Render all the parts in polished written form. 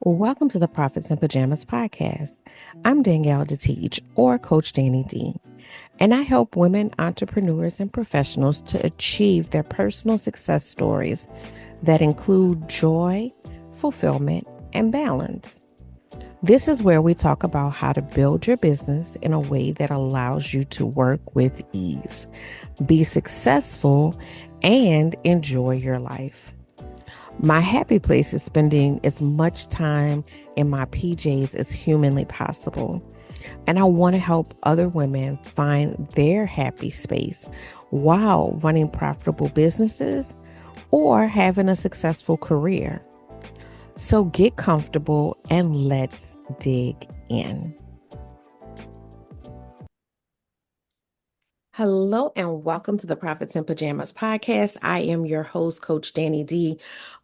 Welcome to the Profits in Pajamas podcast. I'm Danielle to Teach, or Coach Danny D, and I help women entrepreneurs and professionals to achieve their personal success stories that include joy, fulfillment, and balance. This is where we talk about how to build your business in a way that allows you to work with ease, be successful, and enjoy your life. My happy place is spending as much time in my PJs as humanly possible. And I want to help other women find their happy space while running profitable businesses or having a successful career. So get comfortable and let's dig in. Hello and welcome to the Profits in Pajamas podcast. I am your host, Coach Danny D,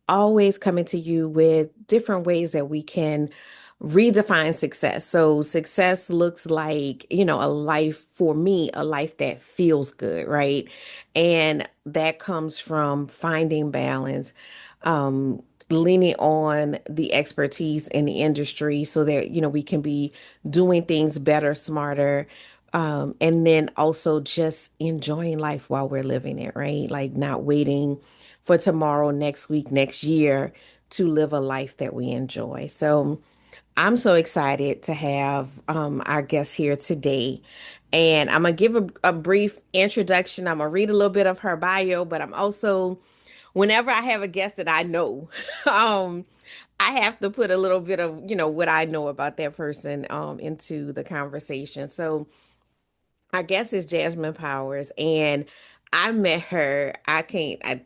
always coming to you with different ways that we can redefine success. So success looks like, a life for me, a life that feels good, right? And that comes from finding balance, leaning on the expertise in the industry so that, we can be doing things better, smarter, and then also just enjoying life while we're living it, right? Like not waiting for tomorrow, next week, next year to live a life that we enjoy. So I'm so excited to have our guest here today. And I'm going to give a brief introduction. I'm going to read a little bit of her bio, but I'm also, whenever I have a guest that I know, um, I have to put a little bit of, what I know about that person into the conversation. So, our guest is Jasmine Powers, and I met her.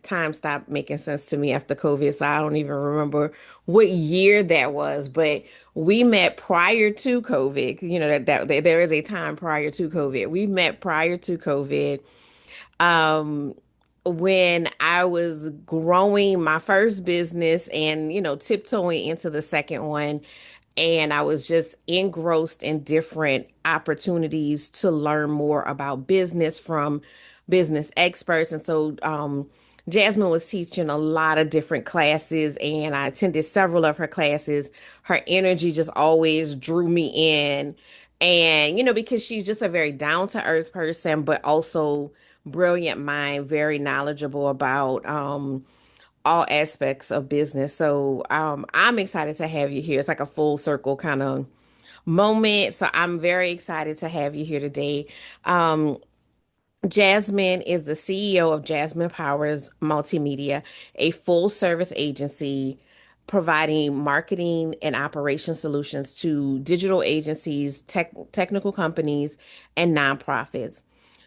Time stopped making sense to me after COVID, so I don't even remember what year that was, but we met prior to COVID. That there is a time prior to COVID. We met prior to COVID. Um, when I was growing my first business and, tiptoeing into the second one. And I was just engrossed in different opportunities to learn more about business from business experts. And so, Jasmine was teaching a lot of different classes, and I attended several of her classes. Her energy just always drew me in. And, because she's just a very down to earth person, but also brilliant mind, very knowledgeable about all aspects of business. So I'm excited to have you here. It's like a full circle kind of moment. So I'm very excited to have you here today. Um, Jasmine is the CEO of Jasmine Powers Multimedia, a full service agency providing marketing and operation solutions to digital agencies, technical companies, and nonprofits.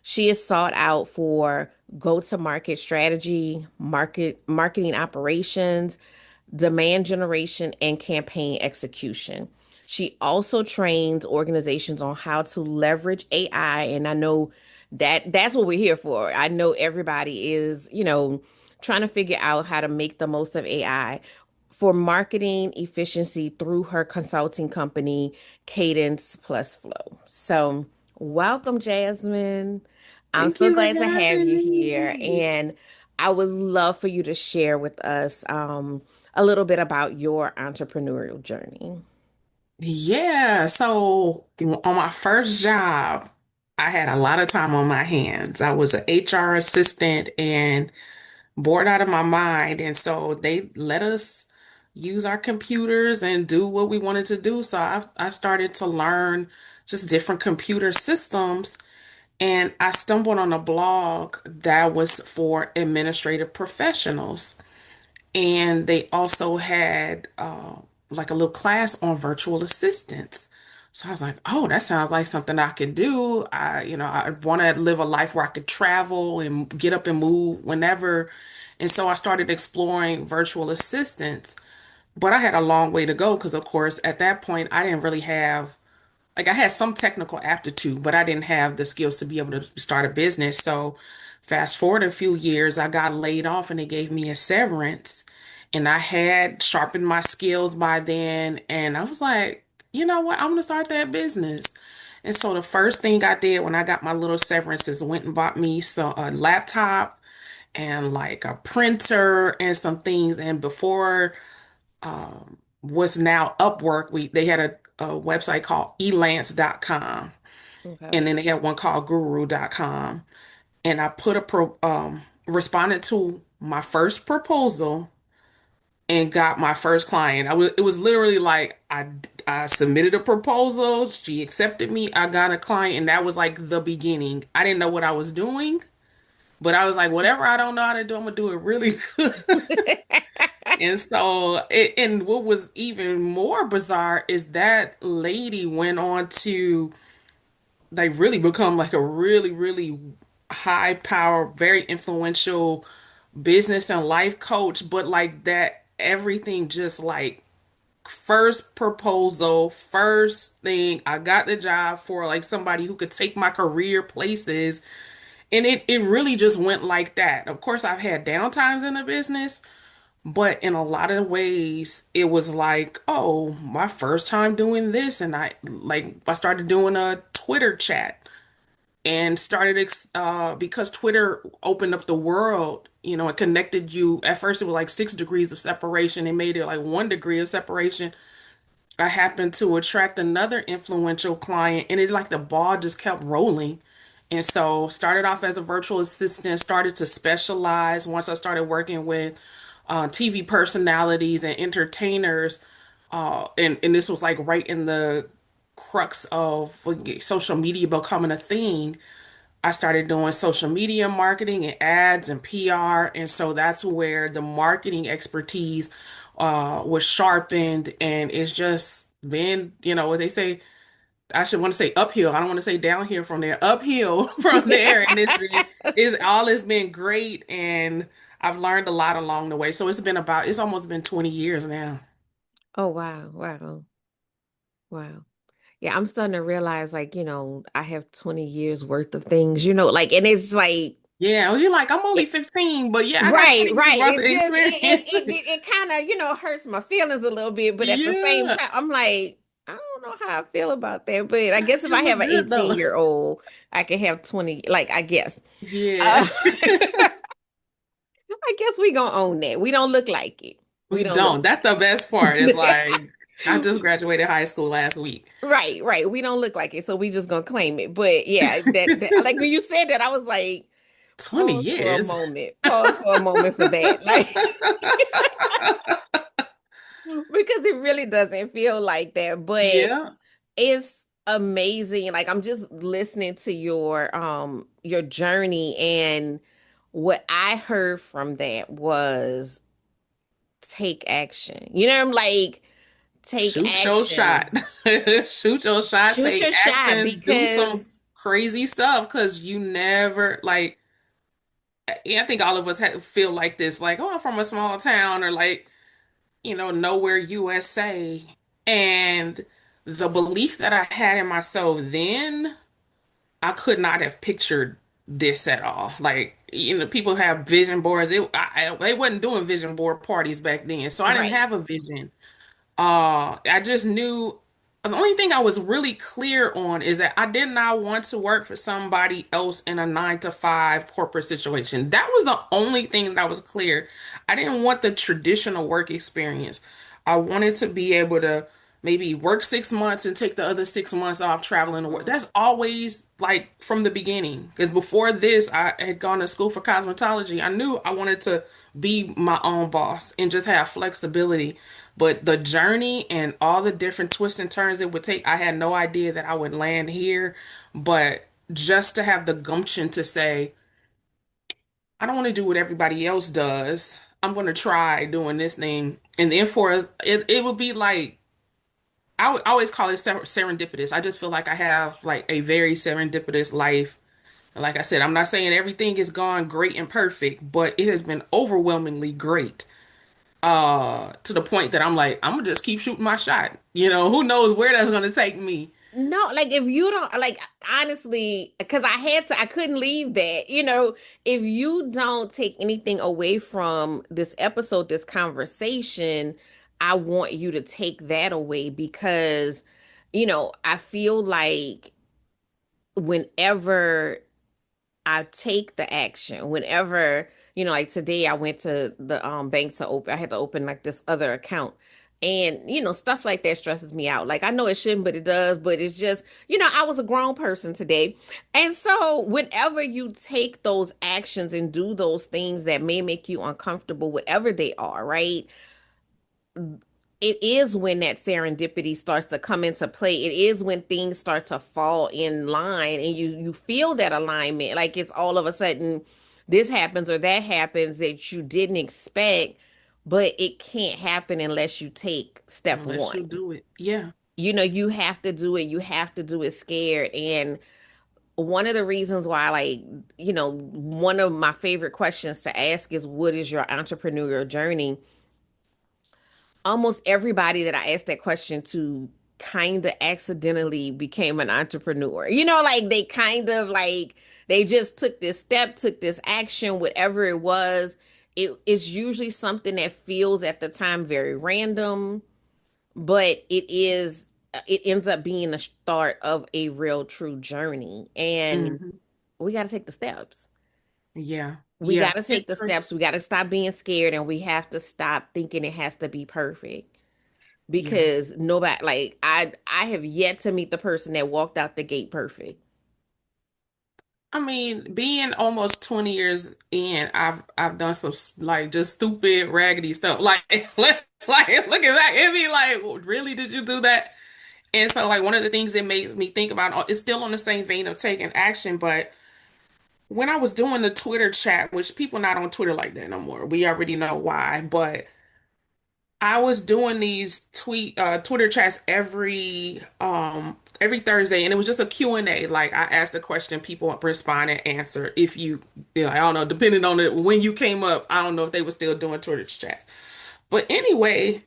She is sought out for go-to-market strategy, marketing operations, demand generation, and campaign execution. She also trains organizations on how to leverage AI, and I know that's what we're here for. I know everybody is, trying to figure out how to make the most of AI for marketing efficiency through her consulting company, Cadence Plus Flow. So, welcome, Jasmine. I'm Thank so you for glad to have you having here. me. And I would love for you to share with us a little bit about your entrepreneurial journey. Yeah, so on my first job, I had a lot of time on my hands. I was an HR assistant and bored out of my mind. And so they let us use our computers and do what we wanted to do. So I started to learn just different computer systems. And I stumbled on a blog that was for administrative professionals. And they also had like a little class on virtual assistants. So I was like, oh, that sounds like something I could do. I want to live a life where I could travel and get up and move whenever. And so I started exploring virtual assistants. But I had a long way to go because, of course, at that point, I didn't really have like I had some technical aptitude, but I didn't have the skills to be able to start a business. So fast forward a few years, I got laid off and they gave me a severance. And I had sharpened my skills by then. And I was like, you know what? I'm gonna start that business. And so the first thing I did when I got my little severance is went and bought me a laptop and like a printer and some things. And before was now Upwork. They had a website called elance.com, Okay. and then they had one called guru.com. And I put a responded to my first proposal and got my first client. It was literally like I submitted a proposal, she accepted me, I got a client, and that was like the beginning. I didn't know what I was doing, but I was like, whatever I don't know how to do, I'm gonna do it really good. And so, and what was even more bizarre is that lady went on to like really become like a really, really high power, very influential business and life coach, but like that everything just like first proposal, first thing, I got the job for like somebody who could take my career places. And it really just went like that. Of course, I've had downtimes in the business, but in a lot of ways, it was like, oh, my first time doing this. And I started doing a Twitter chat and started because Twitter opened up the world, it connected you. At first, it was like 6 degrees of separation. It made it like 1 degree of separation. I happened to attract another influential client, and it like the ball just kept rolling. And so started off as a virtual assistant, started to specialize once I started working with TV personalities and entertainers. And this was like right in the crux of like, social media becoming a thing. I started doing social media marketing and ads and PR. And so that's where the marketing expertise was sharpened. And it's just been, what they say, I should want to say uphill. I don't want to say downhill from there, uphill from there. And it's been great. And I've learned a lot along the way. So it's almost been 20 years now. Oh, wow. Wow. Wow. Yeah, I'm starting to realize, like, I have 20 years worth of things, like, and it's like, Yeah. Well, you're like, I'm only it, 15, but yeah, I got right, 20 years right. worth of It just, experience. it kind of, hurts my feelings a little bit, but at the same Yeah. time, I'm like, I don't know how I feel about that, but I guess if You I have look an good though. 18-year-old, I can have 20, like, I guess. Yeah. Uh, I guess we gonna own that. We don't look like it. We We don't look don't. That's the best part. It's like like I just graduated high school last week. Right, right. We don't look like it, so we just gonna claim it. But yeah, that like when you said that, I was like, 20 pause for a years. moment. Pause for a moment for that. Like because it really doesn't feel like that. But Yeah. it's amazing. Like I'm just listening to your journey, and what I heard from that was take action. I'm like, take Shoot your shot. action. Shoot your shot, Shoot take your shot action, do some because crazy stuff because you never like yeah, I think all of us feel like this, like, oh, I'm from a small town or like, nowhere USA. And the belief that I had in myself then I could not have pictured this at all. Like, people have vision boards. They wasn't doing vision board parties back then, so I didn't right. have a vision. I just knew the only thing I was really clear on is that I did not want to work for somebody else in a 9 to 5 corporate situation. That was the only thing that was clear. I didn't want the traditional work experience. I wanted to be able to maybe work 6 months and take the other 6 months off traveling to work. Mm. That's always like from the beginning. Because before this, I had gone to school for cosmetology. I knew I wanted to be my own boss and just have flexibility. But the journey and all the different twists and turns it would take, I had no idea that I would land here. But just to have the gumption to say, I don't want to do what everybody else does. I'm going to try doing this thing. And then for us, it would be like, I always call it serendipitous. I just feel like I have like a very serendipitous life. Like I said, I'm not saying everything is gone great and perfect, but it has been overwhelmingly great. To the point that I'm like, I'm gonna just keep shooting my shot. Who knows where that's gonna take me. No, like if you don't like honestly, because I couldn't leave that. If you don't take anything away from this episode, this conversation, I want you to take that away because, I feel like whenever I take the action, whenever, like today I went to the bank to open, I had to open like this other account. And, stuff like that stresses me out. Like, I know it shouldn't, but it does. But it's just, I was a grown person today. And so, whenever you take those actions and do those things that may make you uncomfortable, whatever they are, right? It is when that serendipity starts to come into play. It is when things start to fall in line and you feel that alignment. Like it's all of a sudden this happens or that happens that you didn't expect, but it can't happen unless you take step Unless one. you do it. Yeah. You have to do it. You have to do it scared. And one of the reasons why, like, one of my favorite questions to ask is, what is your entrepreneurial journey? Almost everybody that I asked that question to kind of accidentally became an entrepreneur. Like they kind of like they just took this step, took this action, whatever it was. It is usually something that feels at the time very random, but it ends up being the start of a real true journey. And Hmm. we got to take the steps. Yeah. We Yeah. got to take It's the great. steps. We got to stop being scared and we have to stop thinking it has to be perfect Yeah. because nobody like I have yet to meet the person that walked out the gate perfect. I mean, being almost 20 years in, I've done some like just stupid, raggedy stuff. Like, like look at that. It be like, "Well, really, did you do that?" And so, like, one of the things that makes me think about it's still on the same vein of taking action, but when I was doing the Twitter chat, which people not on Twitter like that no more, we already know why, but I was doing these Twitter chats every Thursday, and it was just a Q and A. Like I asked the question, people respond and answer. If I don't know, depending on when you came up, I don't know if they were still doing Twitter chats. But anyway,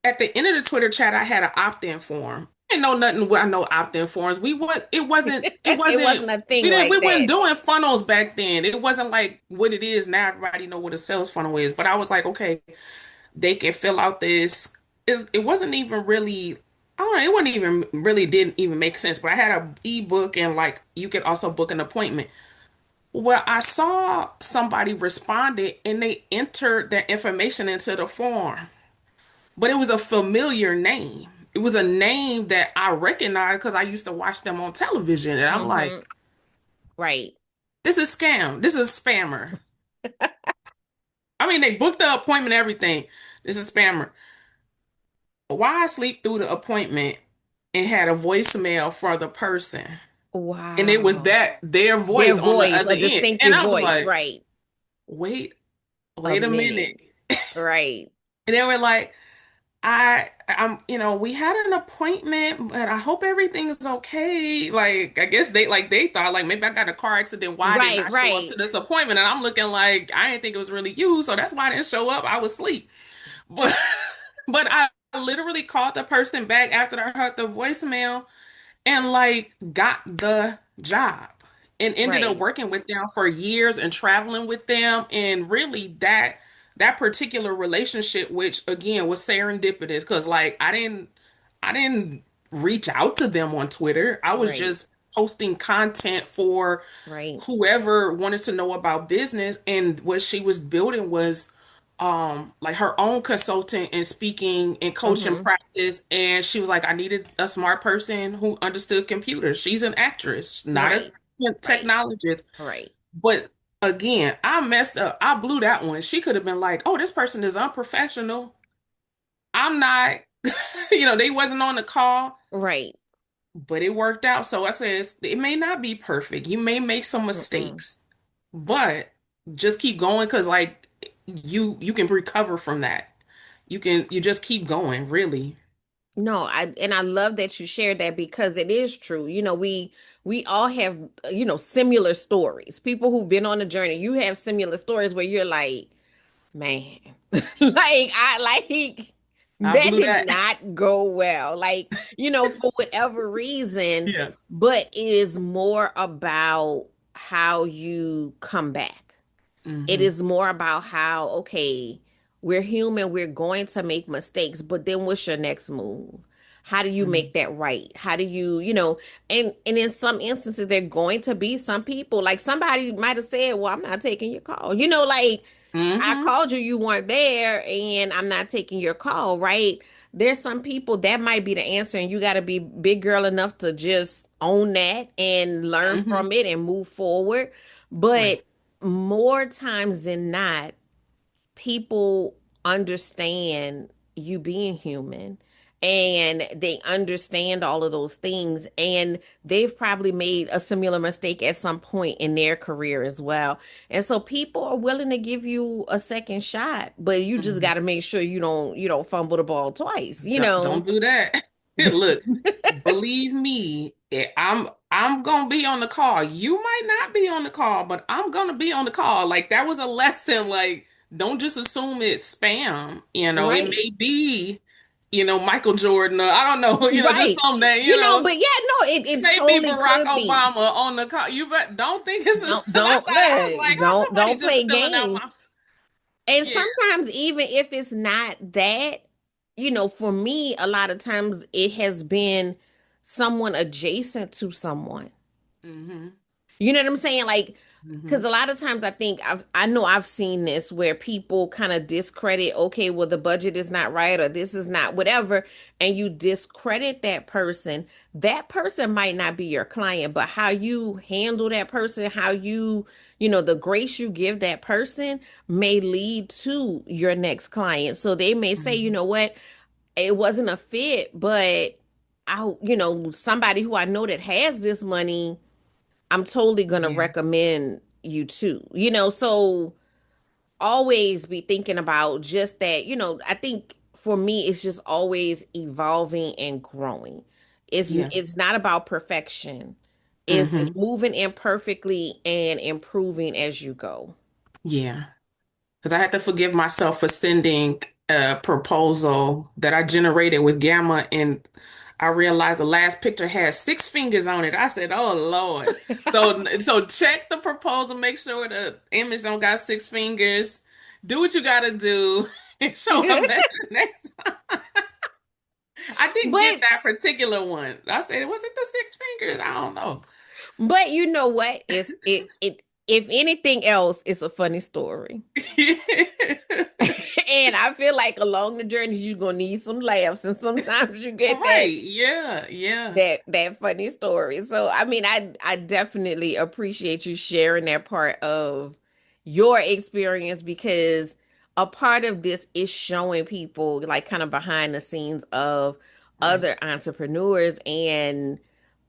at the end of the Twitter chat, I had an opt-in form. I didn't know nothing. I know opt-in forms. It wasn't a thing We like weren't that. doing funnels back then. It wasn't like what it is now. Everybody know what a sales funnel is. But I was like, okay, they can fill out this. It wasn't even really, I don't know, it wasn't even really didn't even make sense. But I had a ebook and like you could also book an appointment. Well, I saw somebody responded and they entered their information into the form, but it was a familiar name. It was a name that I recognized because I used to watch them on television. And I'm like, Hmm. Right. this is scam. This is spammer. I mean, they booked the appointment, everything. This is spammer. Why I sleep through the appointment and had a voicemail for the person. And it was Wow. that their Their voice on the voice, other a end. And distinctive I was voice, like, right? wait, A wait a minute. minute. Right. And they were like, we had an appointment, but I hope everything's okay. Like, I guess they thought like maybe I got in a car accident. Why didn't Right, I show up right. to this appointment? And I'm looking like I didn't think it was really you, so that's why I didn't show up. I was asleep. But but I literally called the person back after I heard the voicemail and like got the job and ended up Right. working with them for years and traveling with them and really that particular relationship, which again was serendipitous because like I didn't reach out to them on Twitter. I was Right. just posting content for Right. whoever wanted to know about business, and what she was building was like her own consulting and speaking and coaching Hmm. practice. And she was like, I needed a smart person who understood computers. She's an actress, not a Right. Right. technologist. Right. But again, I messed up. I blew that one. She could have been like, oh, this person is unprofessional. I'm not, they wasn't on the call, Right. but it worked out. So I said, it may not be perfect. You may make some Mm-mm. mistakes, but just keep going because like you can recover from that. You just keep going, really. No, I love that you shared that because it is true. We all have similar stories. People who've been on a journey, you have similar stories where you're like, man, like I that blew did that. not go well. Like, for whatever reason, Yeah. but it is more about how you come back. It Hmm. is more about how, okay, we're human, we're going to make mistakes, but then what's your next move? How do you make Mhm. that right? How do you, and in some instances, there are going to be some people, like somebody might have said, well, I'm not taking your call. Like I Mhm. called you, you weren't there, and I'm not taking your call, right? There's some people that might be the answer, and you got to be big girl enough to just own that and learn Mhm. from it and move forward. Right. But more times than not, people understand you being human and they understand all of those things, and they've probably made a similar mistake at some point in their career as well, and so people are willing to give you a second shot, but you just got Mhm. to make sure you don't fumble the ball twice, Don't do that. Look, believe me, I'm gonna be on the call. You might not be on the call, but I'm gonna be on the call. Like that was a lesson. Like, don't just assume it's spam. It Right. may be, Michael Jordan. I don't know. Just Right. something that, But yeah, no, it it may be totally Barack could be. Obama on the call. You bet. Don't think it's a. don't Because I don't thought I was look like, how somebody don't just play filling out games. my. And Yeah. sometimes, even if it's not that, for me, a lot of times it has been someone adjacent to someone. Mm-hmm. You know what I'm saying? Like, because Mm-hmm. a lot of times I know I've seen this where people kind of discredit, okay, well, the budget is not right or this is not whatever, and you discredit that person. That person might not be your client, but how you handle that person, how the grace you give that person may lead to your next client. So they may say, you Mm-hmm. know what, it wasn't a fit, but somebody who I know that has this money, I'm totally gonna Yeah. recommend you too. So always be thinking about just that. I think for me, it's just always evolving and growing. It's Yeah. it's not about perfection. It's Mm-hmm. moving imperfectly and improving as you go. Yeah. Because I had to forgive myself for sending a proposal that I generated with Gamma, and I realized the last picture had six fingers on it. I said, "Oh Lord!" So check the proposal, make sure the image don't got six fingers. Do what you got to do, and show up better next time. I didn't get but that particular one. I said, "Was it the six fingers?" I don't know. but you know what? It if anything else, it's a funny story. And I feel like along the journey, you're gonna need some laughs, and sometimes you get Right? that Yeah. Yeah. that funny story. So I mean, I definitely appreciate you sharing that part of your experience, because a part of this is showing people like kind of behind the scenes of Right. other entrepreneurs and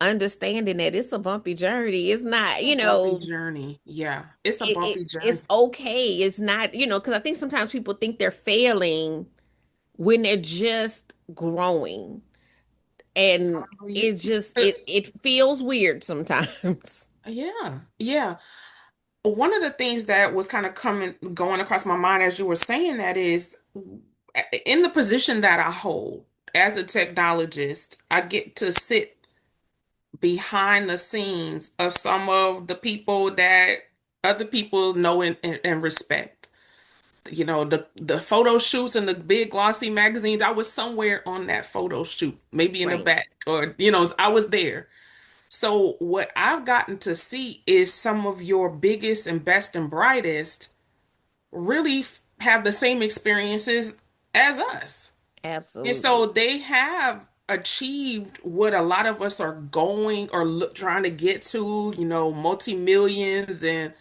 understanding that it's a bumpy journey. It's not, It's a bumpy journey. Yeah, it's a bumpy journey. it's okay. It's not, because I think sometimes people think they're failing when they're just growing, and Oh, yeah. it just Uh, it feels weird sometimes. yeah, yeah. One of the things that was kind of going across my mind as you were saying that is in the position that I hold as a technologist, I get to sit behind the scenes of some of the people that other people know and respect. The photo shoots and the big glossy magazines. I was somewhere on that photo shoot, maybe in the Right. back, or I was there. So what I've gotten to see is some of your biggest and best and brightest really have the same experiences as us. And so Absolutely. they have achieved what a lot of us are going or trying to get to, multi-millions and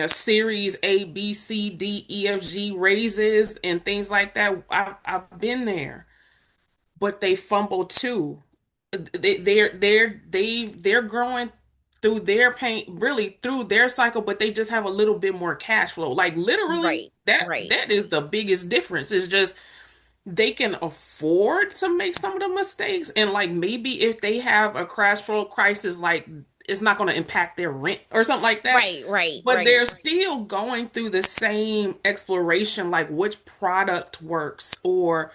series A, B, C, D, E, F, G raises and things like that. I've been there, but they fumble too. They're growing through their pain, really through their cycle, but they just have a little bit more cash flow. Like literally, Right. that Right. that is the biggest difference. It's just they can afford to make some of the mistakes, and like maybe if they have a crash flow crisis, like it's not going to impact their rent or something like that. Right. Right. But Right. they're still going through the same exploration, like which product works, or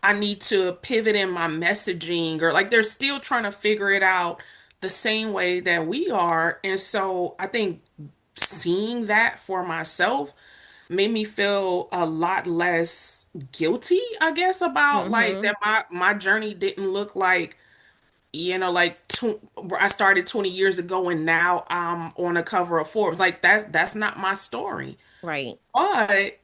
I need to pivot in my messaging, or like they're still trying to figure it out the same way that we are. And so I think seeing that for myself made me feel a lot less guilty, I guess, about like Mm-hmm. that my journey didn't look like, like I started 20 years ago and now I'm on a cover of Forbes. Like that's not my story. Right. But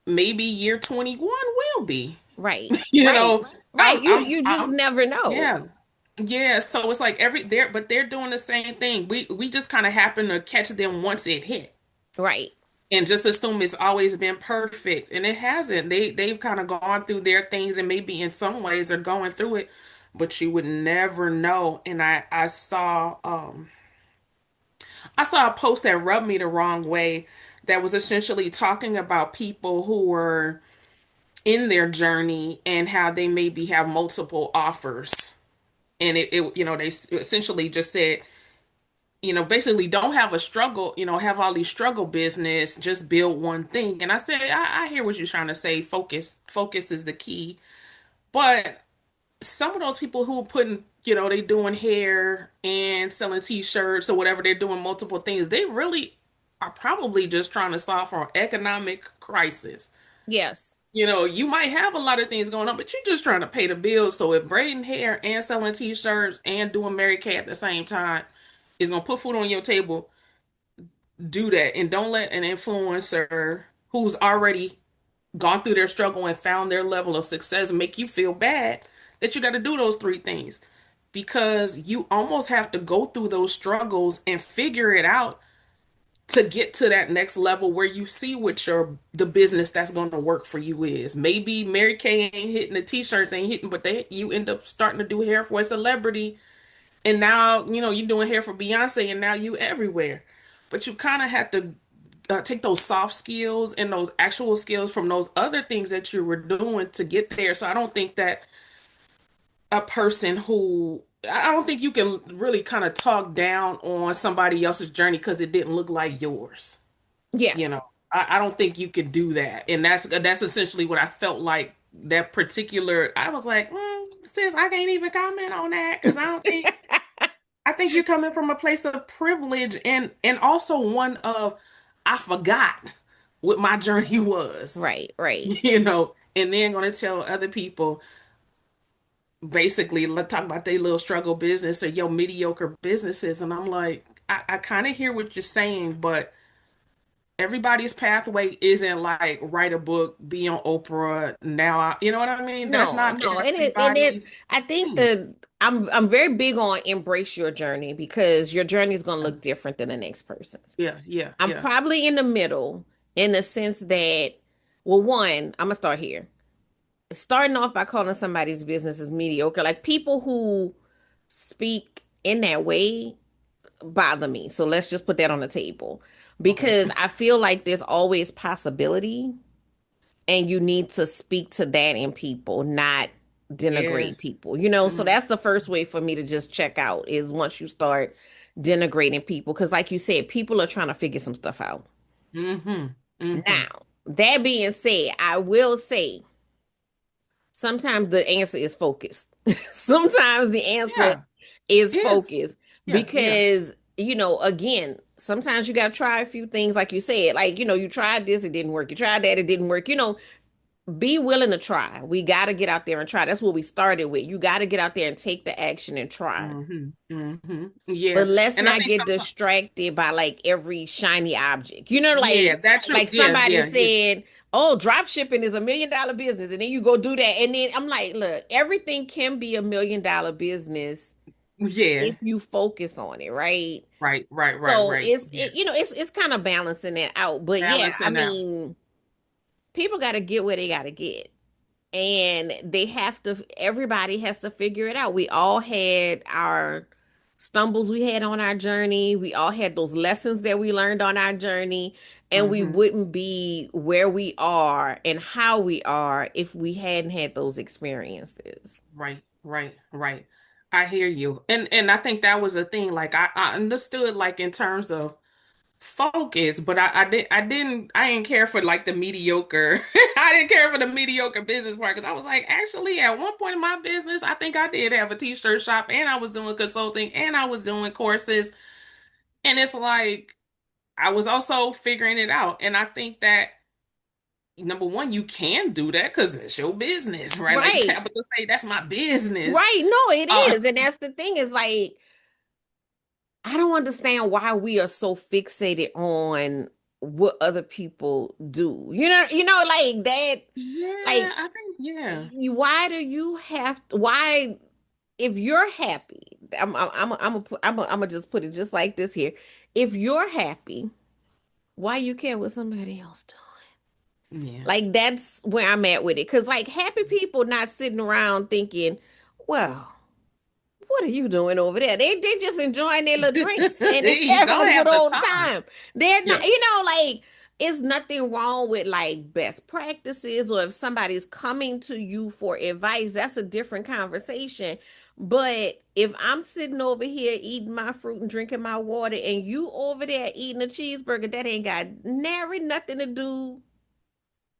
maybe year 21 will be. Right. You Right. know, Right. You just I'm never know. yeah. Yeah, so it's like they're doing the same thing. We just kind of happen to catch them once it hit Right. and just assume it's always been perfect, and it hasn't. They've kind of gone through their things, and maybe in some ways are going through it, but you would never know. And I saw a post that rubbed me the wrong way that was essentially talking about people who were in their journey and how they maybe have multiple offers. And they essentially just said, basically don't have a struggle, have all these struggle business, just build one thing. And I said, I hear what you're trying to say. Focus is the key. But some of those people who are putting, they doing hair and selling t-shirts or whatever, they're doing multiple things. They really are probably just trying to solve for an economic crisis. Yes. You might have a lot of things going on, but you're just trying to pay the bills. So if braiding hair and selling t-shirts and doing Mary Kay at the same time is gonna put food on your table, do that. And don't let an influencer who's already gone through their struggle and found their level of success make you feel bad that you got to do those three things. Because you almost have to go through those struggles and figure it out to get to that next level where you see what the business that's going to work for you is. Maybe Mary Kay ain't hitting, the t-shirts ain't hitting, but you end up starting to do hair for a celebrity, and now you're doing hair for Beyonce, and now you everywhere. But you kind of have to take those soft skills and those actual skills from those other things that you were doing to get there. So I don't think that a person who I don't think you can really kind of talk down on somebody else's journey because it didn't look like yours. You Yes. know, I don't think you could do that. And that's essentially what I felt like that particular. I was like, sis, I can't even comment on that because I think you're coming from a place of privilege and also one of I forgot what my journey was, Right. Right. and then going to tell other people basically let's talk about their little struggle business or your mediocre businesses. And I'm like, I kind of hear what you're saying, but everybody's pathway isn't like write a book, be on Oprah. Now, you know what I mean? That's No, not no. And it everybody's I think thing. that I'm very big on embrace your journey because your journey is going to look different than the next person's. Yeah, yeah, I'm yeah. probably in the middle in the sense that, well, one, I'm gonna start here. Starting off by calling somebody's business as mediocre, like people who speak in that way bother me. So let's just put that on the table Okay. because I feel like there's always possibility and you need to speak to that in people, not denigrate Yes. people. So Mm, that's the first way for me to just check out is once you start denigrating people because like you said, people are trying to figure some stuff out. mm-hmm. Mm-hmm. Now, that being said, I will say sometimes the answer is focus. Sometimes the answer Yeah. is Yes. focus Yeah, yeah. because, again, sometimes you got to try a few things, like you said, like, you tried this, it didn't work. You tried that, it didn't work. Be willing to try. We got to get out there and try. That's what we started with. You got to get out there and take the action and try. Mm-hmm. Mm-hmm. But Yeah. let's And I not think get sometimes, distracted by like every shiny object. yeah, Like that's true. like Yeah, somebody yeah, yeah. said, "Oh, drop shipping is $1 million business," and then you go do that, and then I'm like, "Look, everything can be $1 million business Yeah. if you focus on it, right?" Right, right, right, So right. it's Yeah. it's kind of balancing that out. But yeah, I Balancing out. mean, people got to get where they got to get. And everybody has to figure it out. We all had our stumbles we had on our journey. We all had those lessons that we learned on our journey. And we Mm-hmm. wouldn't be where we are and how we are if we hadn't had those experiences. Right, right, right. I hear you. And I think that was a thing. Like I understood like in terms of focus, but I didn't care for like the mediocre. I didn't care for the mediocre business part because I was like, actually, at one point in my business, I think I did have a t-shirt shop and I was doing consulting and I was doing courses. And it's like I was also figuring it out. And I think that number one, you can do that because it's your business, right? Like Right. Tabitha say, that's my business. Right. No, it Uh, is. And that's the thing is like, I don't understand why we are so fixated on what other people do. Like that, yeah, like I think, yeah. why do you have to, why if you're happy, I'm gonna just put it just like this here. If you're happy, why you care what somebody else do? Yeah. Like that's where I'm at with it. Cause like happy people not sitting around thinking, well, what are you doing over there? They just enjoying their little drinks and You having a don't good have the old time. time. They're not, Yeah. like it's nothing wrong with like best practices or if somebody's coming to you for advice, that's a different conversation. But if I'm sitting over here eating my fruit and drinking my water and you over there eating a cheeseburger, that ain't got nary nothing to do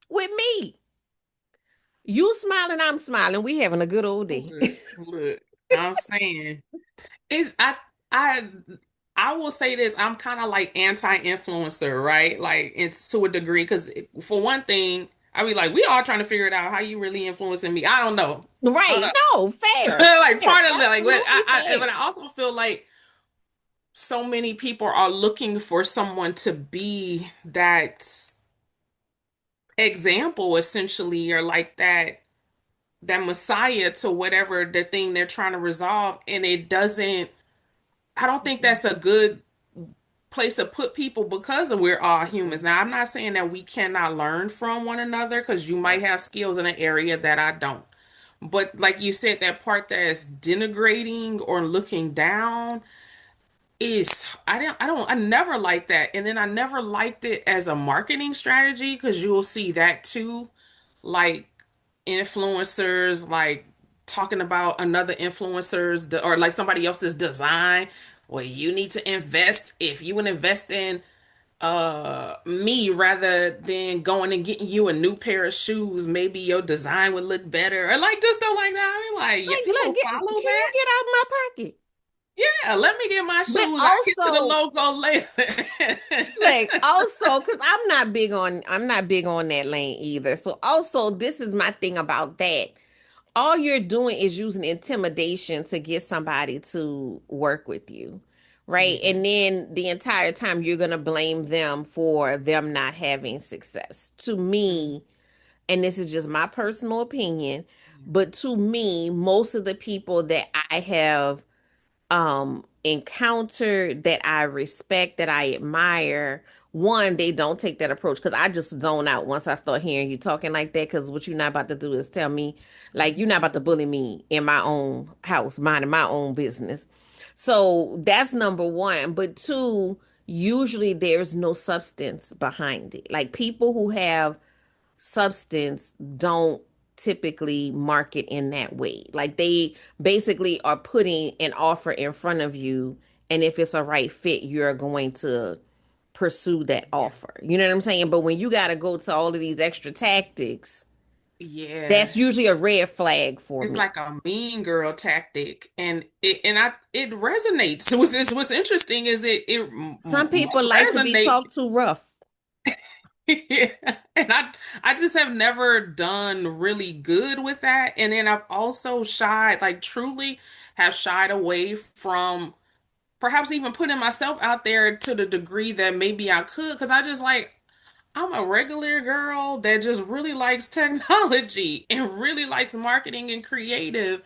with me. You smiling, I'm smiling. We having a good old day. Look, I'm saying it's I I will say this, I'm kind of like anti-influencer, right? Like it's to a degree because for one thing, I be like, we all trying to figure it out how you really influencing me. I don't know. I don't Right. know. No, fair. Like Fair. part of it, like, Absolutely but fair. I also feel like so many people are looking for someone to be that example, essentially, or like that messiah to whatever the thing they're trying to resolve, and it doesn't. I don't think that's a good place to put people because of we're all humans. Now, I'm not saying that we cannot learn from one another because you might have skills in an area that I don't. But like you said, that part that's denigrating or looking down is I never liked that. And then I never liked it as a marketing strategy because you'll see that too. Like influencers like talking about another or like somebody else's design. Well, you need to invest if you would invest in me rather than going and getting you a new pair of shoes, maybe your design would look better or like just stuff like that. I mean like yeah, Like, people look, follow can you that. get out of my pocket? Yeah, let me get my But shoes. I get to the also, logo later. like, also, because I'm not big on that lane either. So also, this is my thing about that. All you're doing is using intimidation to get somebody to work with you, right? Yeah. And then the entire time you're gonna blame them for them not having success. To Mhm. me, and this is just my personal opinion, Yeah. but to me, most of the people that I have encountered that I respect, that I admire, one, they don't take that approach because I just zone out once I start hearing you talking like that. Because what you're not about to do is tell me, like, you're not about to bully me in my own house, minding my own business. So that's number one. But two, usually there's no substance behind it. Like people who have substance don't typically market in that way. Like they basically are putting an offer in front of you, and if it's a right fit, you're going to pursue that Yeah. offer. You know what I'm saying? But when you got to go to all of these extra tactics, Yeah. that's usually a red flag for It's me. like a mean girl tactic, and it resonates. What's interesting is that it Some people must like to be resonate. talked to rough. Yeah. And I just have never done really good with that. And then I've also shied, like truly have shied away from perhaps even putting myself out there to the degree that maybe I could, because I just like I'm a regular girl that just really likes technology and really likes marketing and creative.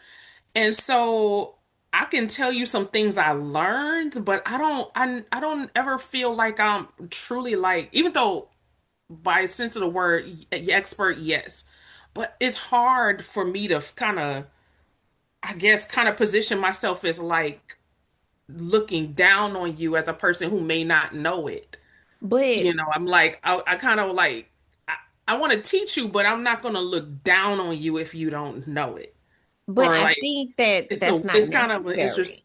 And so I can tell you some things I learned, but I don't ever feel like I'm truly like, even though by sense of the word expert, yes. But it's hard for me to kind of, I guess, kind of position myself as like looking down on you as a person who may not know it. But I'm like, I kind of like, I want to teach you, but I'm not going to look down on you if you don't know it. but Or I like, think that that's not it's kind of, it's necessary. just,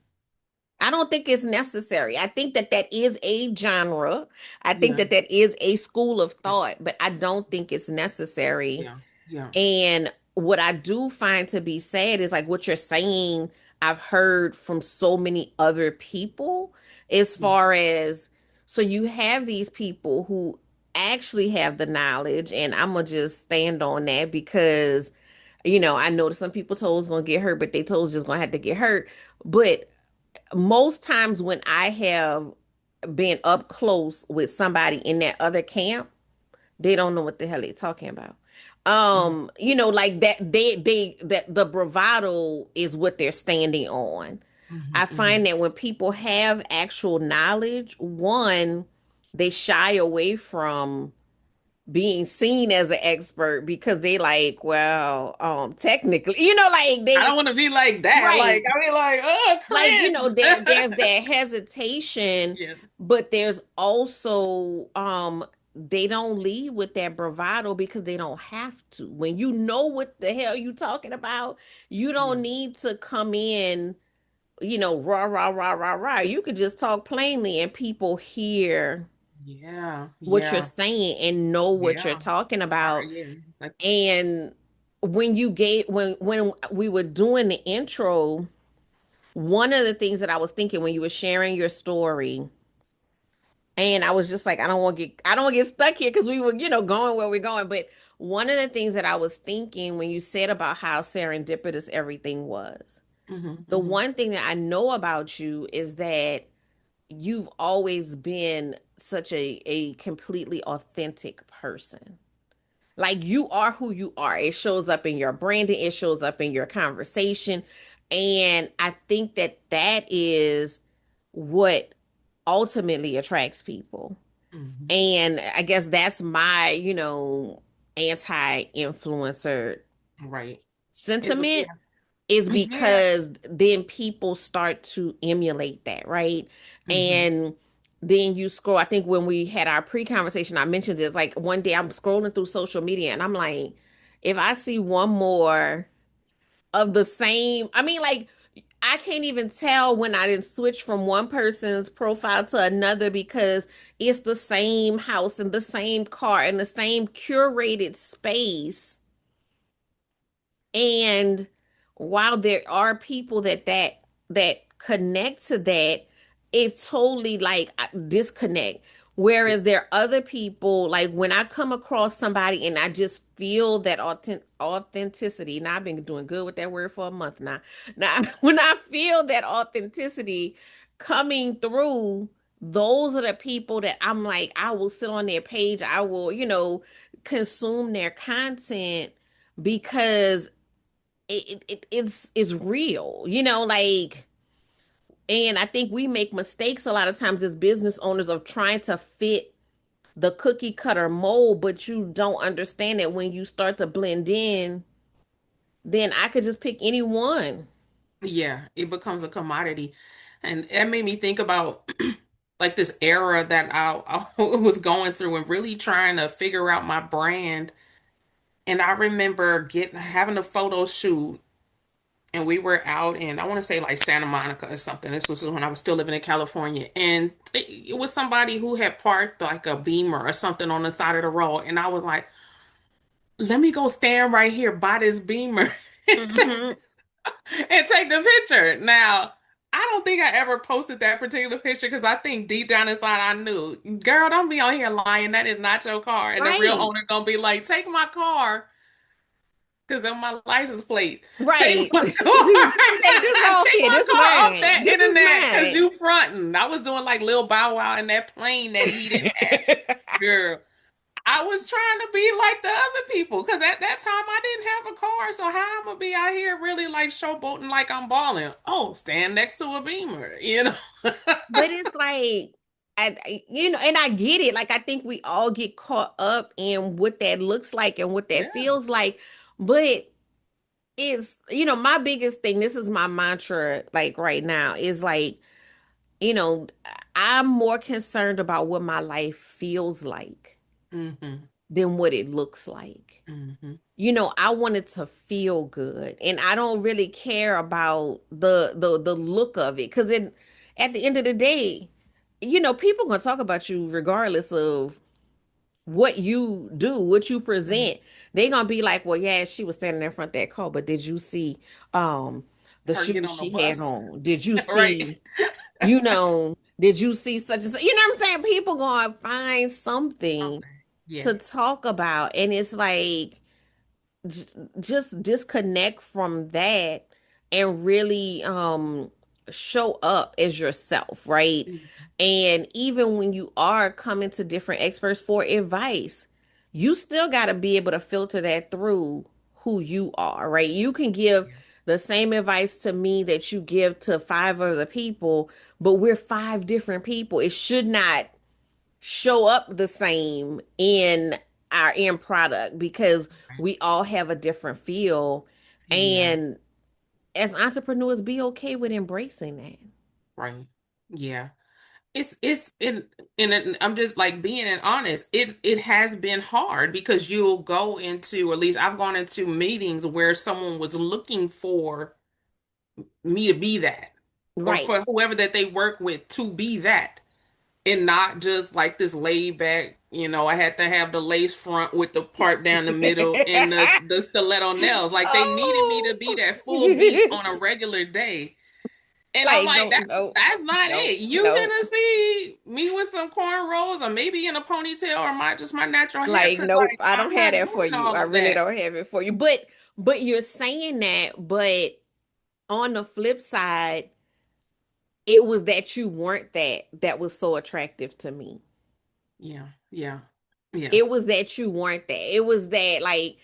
I don't think it's necessary. I think that that is a genre. I think yeah, that that is a school of thought, but I don't think it's necessary. yeah, yeah, And what I do find to be sad is like what you're saying, I've heard from so many other people as yeah, far as So you have these people who actually have the knowledge, and I'm gonna just stand on that because, I know that some people's toes gonna get hurt, but their toes just gonna have to get hurt. But most times when I have been up close with somebody in that other camp, they don't know what the hell they're talking about. Mhm, Like that that the bravado is what they're standing on. I mhm, find mhm. that when people have actual knowledge, one, they shy away from being seen as an expert because they like, well, technically, like I they don't want to be like that. right. Like, I mean, like, oh, Like, there's cringe. that hesitation, Yeah, but there's also they don't lead with that bravado because they don't have to. When you know what the hell you talking about, you yeah, don't need to come in, rah, rah, rah, rah, rah. You could just talk plainly and people hear yeah, what you're yeah, saying and know what you're yeah. talking Right, about. yeah. Like, And when we were doing the intro, one of the things that I was thinking when you were sharing your story, and I was just like, I don't want to get stuck here because we were, going where we're going. But one of the things that I was thinking when you said about how serendipitous everything was, hmm, the hmm. one thing that I know about you is that you've always been such a completely authentic person. Like you are who you are. It shows up in your branding, it shows up in your conversation. And I think that that is what ultimately attracts people. Hmm. And I guess that's my, anti-influencer Right. It's sentiment yeah, is yeah. because then people start to emulate that, right? Hmm. And then you scroll. I think when we had our pre-conversation, I mentioned it's like one day I'm scrolling through social media and I'm like, if I see one more of the same, I mean, like, I can't even tell when I didn't switch from one person's profile to another because it's the same house and the same car and the same curated space. And while there are people that connect to that, it's totally like disconnect. Yeah. Whereas there are other people, like when I come across somebody and I just feel that authenticity. Now I've been doing good with that word for a month now. Now, when I feel that authenticity coming through, those are the people that I'm like, I will sit on their page. I will, consume their content because it's real, like. And I think we make mistakes a lot of times as business owners of trying to fit the cookie cutter mold, but you don't understand that when you start to blend in, then I could just pick anyone. Yeah, it becomes a commodity. And that made me think about like this era that I was going through and really trying to figure out my brand. And I remember getting having a photo shoot and we were out in I want to say like Santa Monica or something. This was when I was still living in California. And it was somebody who had parked like a Beamer or something on the side of the road. And I was like, let me go stand right here by this Beamer and Hmm. take the picture. Now, I don't think I ever posted that particular picture because I think deep down inside I knew, girl, don't be on here lying. That is not your car. And the real Right, owner gonna be like, take my car because of my license plate. Take right. my car. Take this off Take here. my This car off mine. that This is internet because mine. you fronting. I was doing like Lil Bow Wow in that plane that he didn't have. Girl, I was trying to be like the other people because at that time I didn't have a car. So how I'm gonna be out here really like showboating like I'm balling? Oh, stand next to a Beamer, you know? But it's like, and I get it. Like, I think we all get caught up in what that looks like and what that Yeah. feels like. But it's, my biggest thing, this is my mantra, like right now, is like, you know, I'm more concerned about what my life feels like Hmm. than what it looks like. Hmm. I want it to feel good, and I don't really care about the look of it because at the end of the day, people gonna talk about you regardless of what you do, what you present. They gonna be like, well, yeah, she was standing in front of that car, but did you see um the Her get shoes on the she had bus. on? Did you Right. see, you know? Did you see such and such? You know what I'm saying? People gonna find something Okay. Yeah. to talk about. And it's like, j- just disconnect from that and really show up as yourself, right? Mhm. And even when you are coming to different experts for advice, you still got to be able to filter that through who you are, right? You can give Yeah. the same advice to me that you give to five other people, but we're five different people. It should not show up the same in our end product because Right. we all have a different feel. Yeah. And as entrepreneurs, be okay with embracing that. Right. Yeah. I'm just like being honest. It has been hard because you'll go into, or at least I've gone into meetings where someone was looking for me to be that, or Right. for whoever that they work with to be that, and not just like this laid back. I had to have the lace front with the part down the middle and the stiletto nails. Like they needed me to be Oh, that full beat on a regular day. And I'm like, like, no, that's no, that's not no, it. You no. gonna see me with some cornrows or maybe in a ponytail or my natural hair. Like, Cause nope, like I I'm don't have not that for doing you. all I of really that. don't have it for you. But you're saying that, but on the flip side, it was that you weren't that was so attractive to me. Yeah, yeah, yeah. It was that you weren't that. It was that like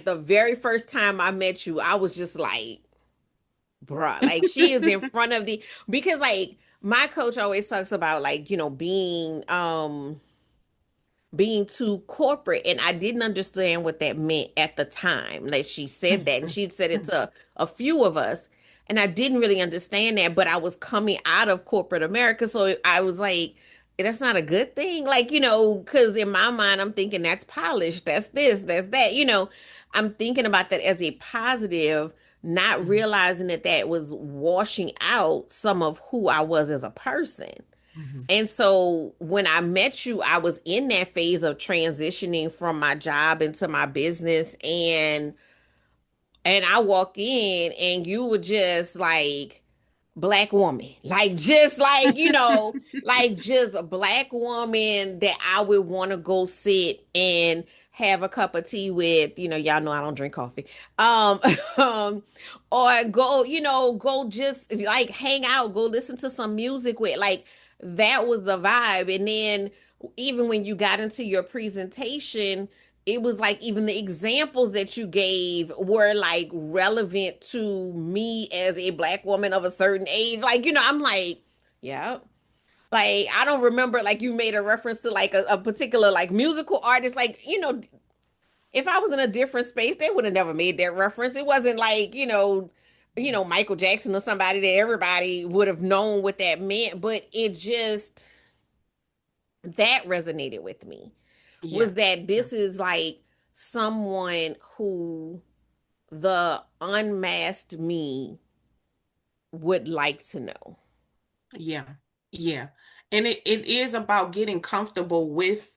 the very first time I met you, I was just like, bruh, like she is in front of the because like my coach always talks about like, being too corporate, and I didn't understand what that meant at the time. Like she said that, and she'd said it to a few of us, and I didn't really understand that, but I was coming out of corporate America, so I was like, that's not a good thing. Like, because in my mind, I'm thinking that's polished, that's this, that's that. I'm thinking about that as a positive, not Mhm, realizing that that was washing out some of who I was as a person. mhm, And so when I met you, I was in that phase of transitioning from my job into my business, and I walk in and you were just like black woman. Like just like, like just a black woman that I would want to go sit and have a cup of tea with. Y'all know I don't drink coffee. Um um or go just like hang out, go listen to some music with. Like that was the vibe. And then even when you got into your presentation, it was like even the examples that you gave were like relevant to me as a black woman of a certain age. Like, I'm like, yeah. Like, I don't remember like you made a reference to like a particular like musical artist. Like, if I was in a different space, they would have never made that reference. It wasn't like, Michael Jackson or somebody that everybody would have known what that meant, but it just that resonated with me. yeah, Was that yeah, this is like someone who the unmasked me would like to know. yeah, yeah. And it is about getting comfortable with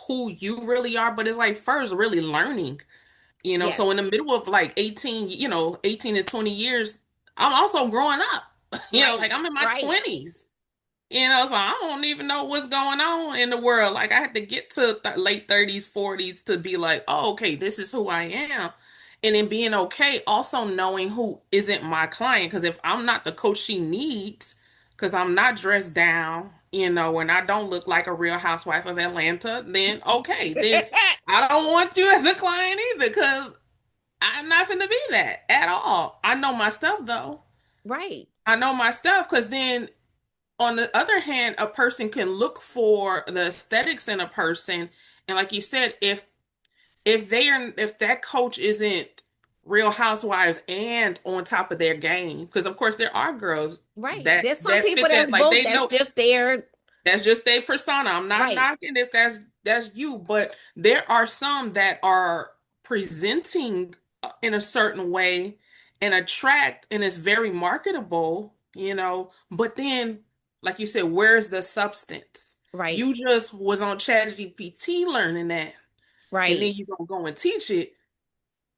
who you really are, but it's like first really learning. So Yes. in the middle of like 18 to 20 years, I'm also growing up. Right. Like I'm in my Right. 20s. So I don't even know what's going on in the world. Like I had to get to late 30s, 40s to be like, oh, okay, this is who I am. And then being okay, also knowing who isn't my client. Because if I'm not the coach she needs, because I'm not dressed down, and I don't look like a real housewife of Atlanta, then okay, then I don't want you as a client either, because I'm not going to be that at all. I know my stuff though. Right. I know my stuff because then on the other hand, a person can look for the aesthetics in a person, and like you said, if that coach isn't Real Housewives and on top of their game, because of course there are girls Right. that There's some that people fit that, that's like both. they That's know just their that's just their persona. I'm not right. knocking if that's you, but there are some that are presenting in a certain way and attract and is very marketable. But then, like you said, where's the substance? Right. You just was on ChatGPT learning that, and then Right. you gonna go and teach it.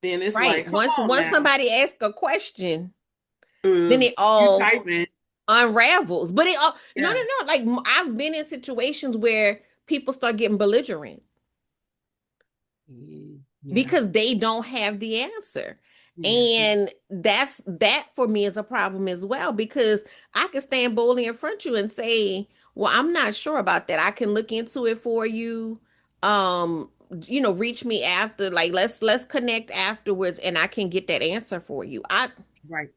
Then it's Right. like, come Once on once now, somebody asks a question, then it you all typing. unravels. But it no, no, Yeah. no. Like I've been in situations where people start getting belligerent Yeah. because they don't have the answer. Yeah. And that for me is a problem as well because I can stand boldly in front of you and say, "Well, I'm not sure about that. I can look into it for you. Reach me after like let's connect afterwards and I can get that answer for you." Right.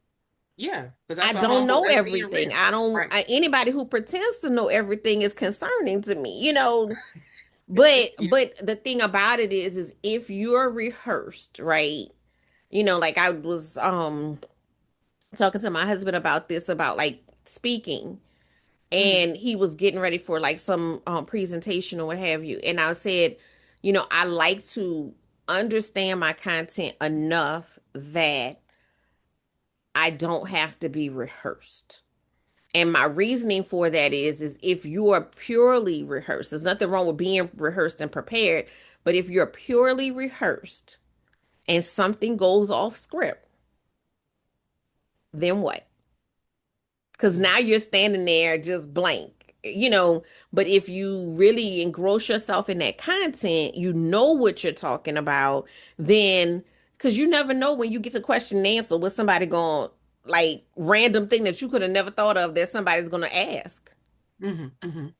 Yeah. Because I that's a don't humble, know that's being everything. real. Right. Anybody who pretends to know everything is concerning to me. But Yeah. the thing about it is if you're rehearsed, right? Like I was talking to my husband about this about like speaking Mm, and he was getting ready for like some presentation or what have you. And I said, I like to understand my content enough that I don't have to be rehearsed. And my reasoning for that is if you are purely rehearsed, there's nothing wrong with being rehearsed and prepared, but if you're purely rehearsed and something goes off script, then what? Because yeah. now you're standing there just blank. But if you really engross yourself in that content, you know what you're talking about, then because you never know when you get to question and answer what somebody going like random thing that you could have never thought of that somebody's going to ask. Hmm.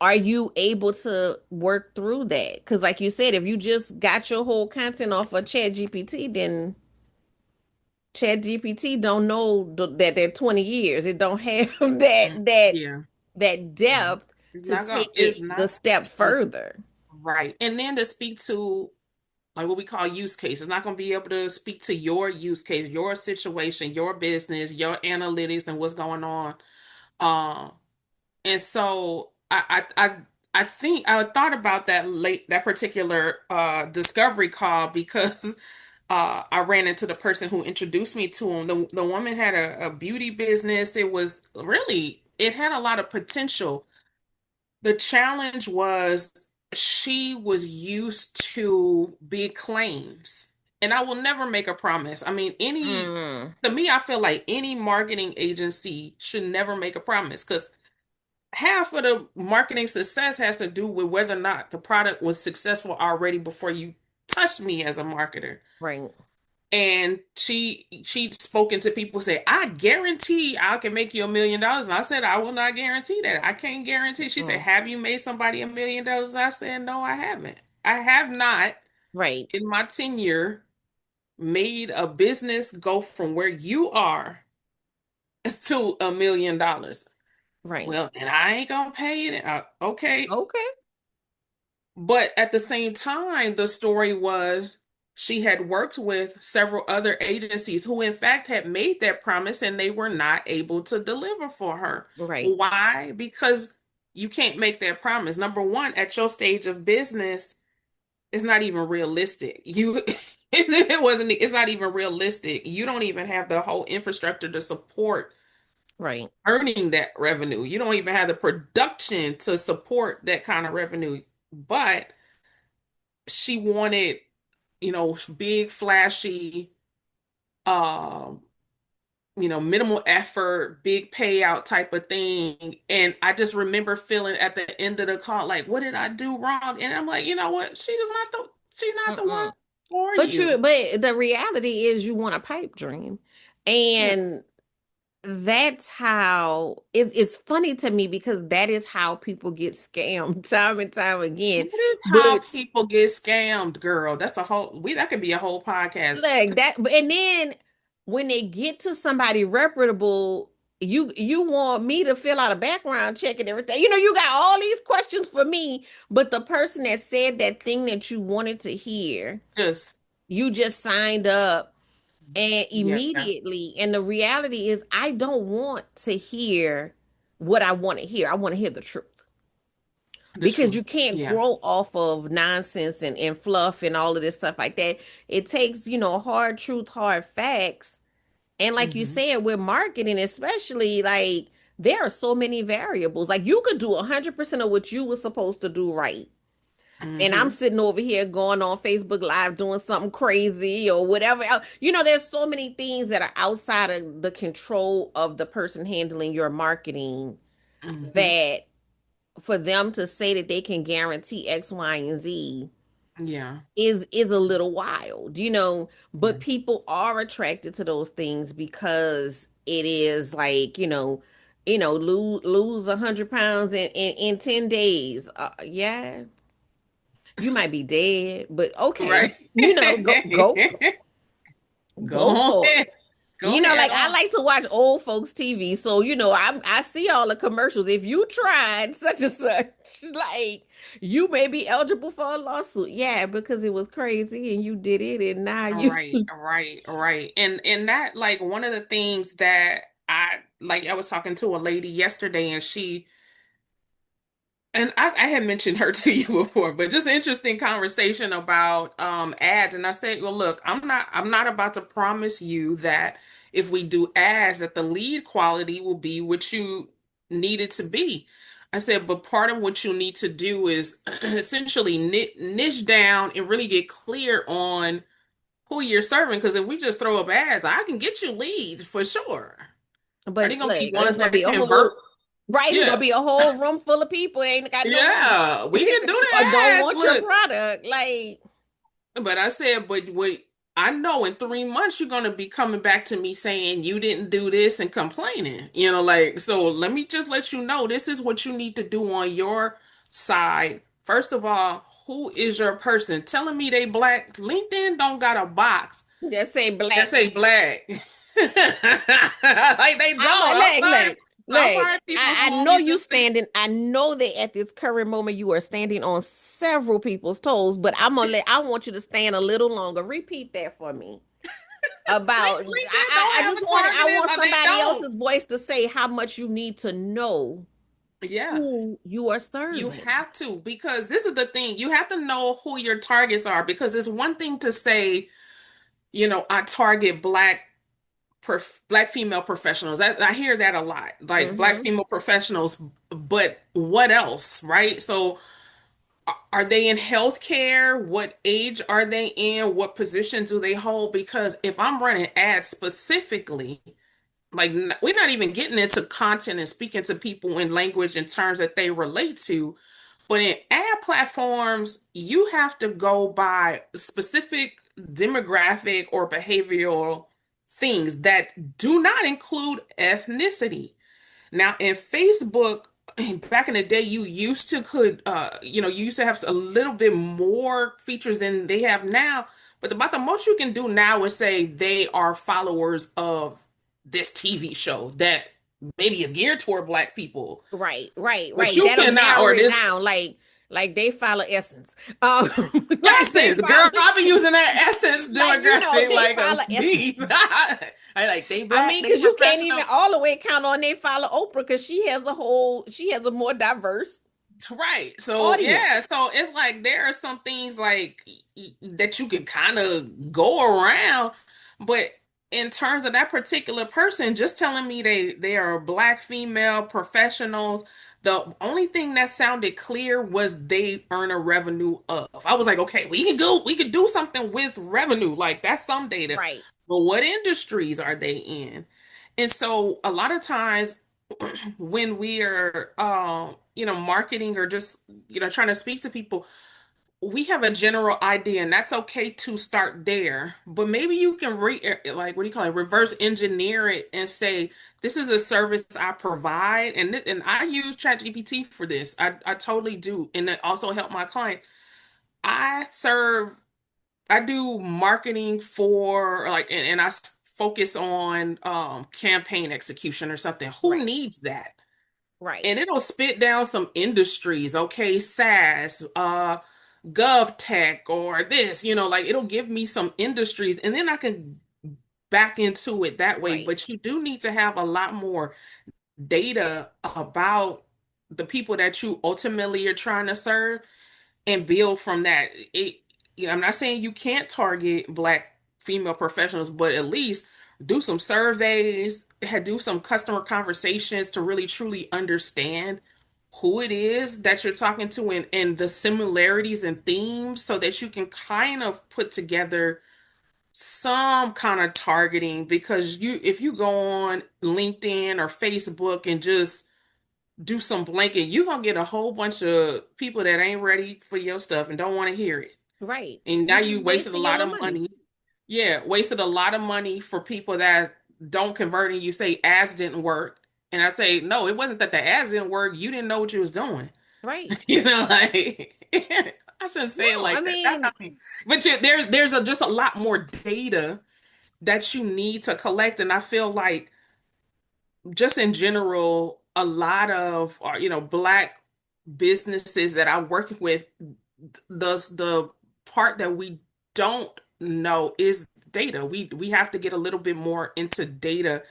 Are you able to work through that? Because, like you said, if you just got your whole content off of Chat GPT, then Chat GPT don't know that 20 years. It don't have that Mm, that yeah. that Yeah. depth It's to not going, take it's it the not step gonna, further. right. And then to speak to like what we call use case, it's not going to be able to speak to your use case, your situation, your business, your analytics, and what's going on. Um, and so I think I thought about that particular discovery call because I ran into the person who introduced me to him. The woman had a beauty business. It had a lot of potential. The challenge was she was used to big claims. And I will never make a promise. I mean, Mm, to me, I feel like any marketing agency should never make a promise because half of the marketing success has to do with whether or not the product was successful already before you touched me as a marketer. right. And she'd spoken to people who say, I guarantee I can make you $1 million. And I said, I will not guarantee that. I can't guarantee. She said, Mm, have you made somebody $1 million? I said, no, I haven't. I have not right. in my tenure made a business go from where you are to $1 million. Right. Well, and I ain't gonna pay it. Okay. Okay. But at the same time, the story was she had worked with several other agencies who, in fact, had made that promise and they were not able to deliver for her. Right. Why? Because you can't make that promise. Number one, at your stage of business, it's not even realistic. It's not even realistic. You don't even have the whole infrastructure to support Right. earning that revenue. You don't even have the production to support that kind of revenue. But she wanted, big, flashy, um, minimal effort, big payout type of thing. And I just remember feeling at the end of the call, like, what did I do wrong? And I'm like, you know what? She's not the one Mm-mm. for But you. the reality is you want a pipe dream. Yeah. And that's how it's funny to me because that is how people get scammed time and time again. That is how But people get scammed, girl. That could be a whole podcast. like that, and then when they get to somebody reputable, you want me to fill out a background check and everything. You got all these questions for me, but the person that said that thing that you wanted to hear, Just, you just signed up and yeah, immediately. And the reality is, I don't want to hear what I want to hear. I want to hear the truth the because truth. you can't Yeah. grow off of nonsense and fluff and all of this stuff like that. It takes, hard truth, hard facts. And like you Hmm. said, with marketing, especially, like there are so many variables. Like you could do 100% of what you were supposed to do right. And I'm Hmm. sitting over here going on Facebook Live doing something crazy or whatever else. There's so many things that are outside of the control of the person handling your marketing Hmm. that for them to say that they can guarantee X, Y, and Z Yeah. is a little wild. But Yeah. people are attracted to those things because it is like, lose 100 pounds in 10 days. Yeah, you might be dead, but okay, Right. go Go for it. ahead. Go ahead Like I on. like to watch old folks TV, so I see all the commercials. If you tried such and such, like you may be eligible for a lawsuit. Yeah, because it was crazy and you did it, and now you Right, right, right. And that like one of the things that I was talking to a lady yesterday and I had mentioned her to you before, but just interesting conversation about ads. And I said, well, look, I'm not about to promise you that if we do ads that the lead quality will be what you need it to be. I said, but part of what you need to do is essentially niche down and really get clear on who you're serving. Because if we just throw up ads, I can get you leads for sure. Are they but gonna be look, ones it's gonna that be a convert? whole right. It's gonna Yeah. be a whole room full of people ain't got no money Yeah, we can do or don't the ads. want your Look, product. Like, but I said, but wait, I know in 3 months you're gonna be coming back to me saying you didn't do this and complaining. Like, so let me just let you know this is what you need to do on your side. First of all, who is your person? Telling me they black. LinkedIn don't got a box just say that black. say black. Like they I'm don't. a I'm look, sorry. look, I'm look. sorry, people I who know only you just think. standing. I know that at this current moment you are standing on several people's toes, but I want you to stand a little longer. Repeat that for me. About LinkedIn don't I have just a want I targeting. want They somebody don't. else's voice to say how much you need to know Yeah. who you are You serving. have to, because this is the thing. You have to know who your targets are, because it's one thing to say, I target black female professionals. I hear that a lot. Like black Mm-hmm. female professionals, but what else, right? So are they in healthcare? What age are they in? What position do they hold? Because if I'm running ads specifically, like we're not even getting into content and speaking to people in language and terms that they relate to. But in ad platforms, you have to go by specific demographic or behavioral things that do not include ethnicity. Now, in Facebook, back in the day, you used to you used to have a little bit more features than they have now. But about the most you can do now is say they are followers of this TV show that maybe is geared toward black people. Right, right, But right. you That'll cannot, narrow or it this down. Like they follow Essence. Like they Essence, follow girl, I've been using that Essence like demographic they like a follow beast. Essence. I like they I black, mean, they because you can't even professional. all the way count on they follow Oprah because she has a more diverse Right. So yeah, audience. so it's like there are some things like that you can kind of go around, but in terms of that particular person, just telling me they are black female professionals, the only thing that sounded clear was they earn a revenue of. I was like, okay, we can do something with revenue, like that's some data. Right, But what industries are they in? And so a lot of times when we are marketing or just trying to speak to people, we have a general idea, and that's okay to start there, but maybe you can like, what do you call it, reverse engineer it and say, this is a service I provide, and I use ChatGPT for this. I totally do, and it also help my clients. I serve I do marketing for like, and focus on campaign execution or something. Who right, needs that? right, And it'll spit down some industries, okay, SaaS, GovTech, or this, like it'll give me some industries, and then I can back into it that way. right. But you do need to have a lot more data about the people that you ultimately are trying to serve and build from that. I'm not saying you can't target black female professionals, but at least do some surveys, do some customer conversations to really truly understand who it is that you're talking to and the similarities and themes so that you can kind of put together some kind of targeting because you if you go on LinkedIn or Facebook and just do some blanket, you're gonna get a whole bunch of people that ain't ready for your stuff and don't want to hear it. Right. And now You you just wasted a wasting your lot little of money. money. Yeah, wasted a lot of money for people that don't convert and you say ads didn't work. And I say, no, it wasn't that the ads didn't work. You didn't know what you was doing. Right. You know, like I shouldn't say it No, I like that. That's how mean, but there's just a lot more data that you need to collect. And I feel like just in general, a lot of black businesses that I work with, the part that we don't know is data. We have to get a little bit more into data.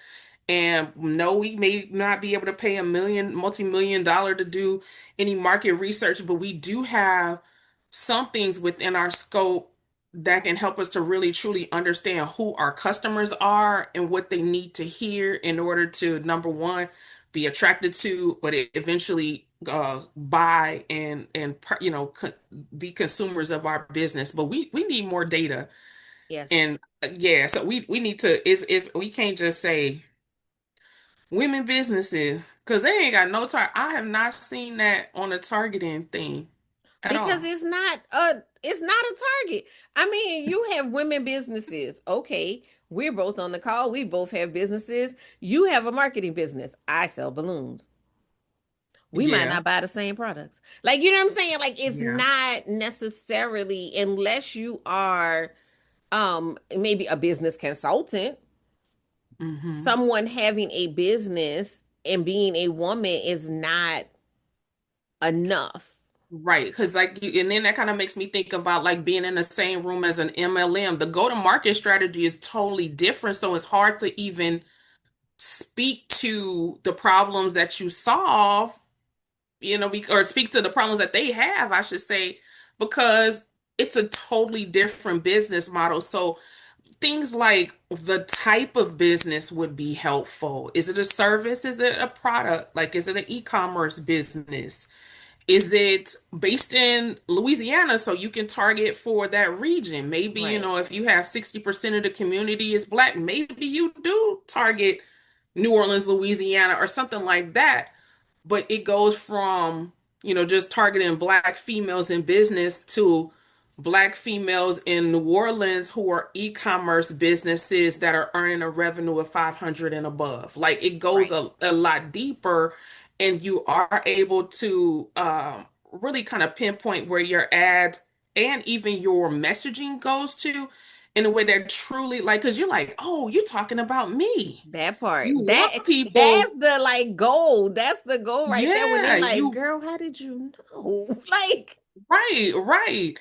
And no, we may not be able to pay multi-million dollar to do any market research, but we do have some things within our scope that can help us to really truly understand who our customers are and what they need to hear in order to, number one, be attracted to, but eventually buy and be consumers of our business. But we need more data. yes. And yeah, so we need to is we can't just say women businesses, because they ain't got no target. I have not seen that on a targeting thing at Because all. it's not a target. I mean, you have women businesses. Okay, we're both on the call. We both have businesses. You have a marketing business. I sell balloons. We might Yeah, not buy the same products. Like, you know what I'm saying? Like, it's yeah. not necessarily unless you are maybe a business consultant, Hmm. someone having a business and being a woman is not enough. Right, because and then that kind of makes me think about like being in the same room as an MLM. The go-to-market strategy is totally different, so it's hard to even speak to the problems that you solve, or speak to the problems that they have, I should say, because it's a totally different business model. So things like the type of business would be helpful. Is it a service? Is it a product? Like, is it an e-commerce business? Is it based in Louisiana so you can target for that region? Maybe, Right. if you have 60% of the community is black, maybe you do target New Orleans, Louisiana, or something like that. But it goes from, just targeting black females in business to black females in New Orleans who are e-commerce businesses that are earning a revenue of 500 and above. Like it goes Right. a lot deeper, and you are able to really kind of pinpoint where your ads and even your messaging goes to in a way that truly like, because you're like, oh, you're talking about me. That part. You want people. That's the like goal. That's the goal right there when they Yeah, like, you girl, how did you know? Like, right, right.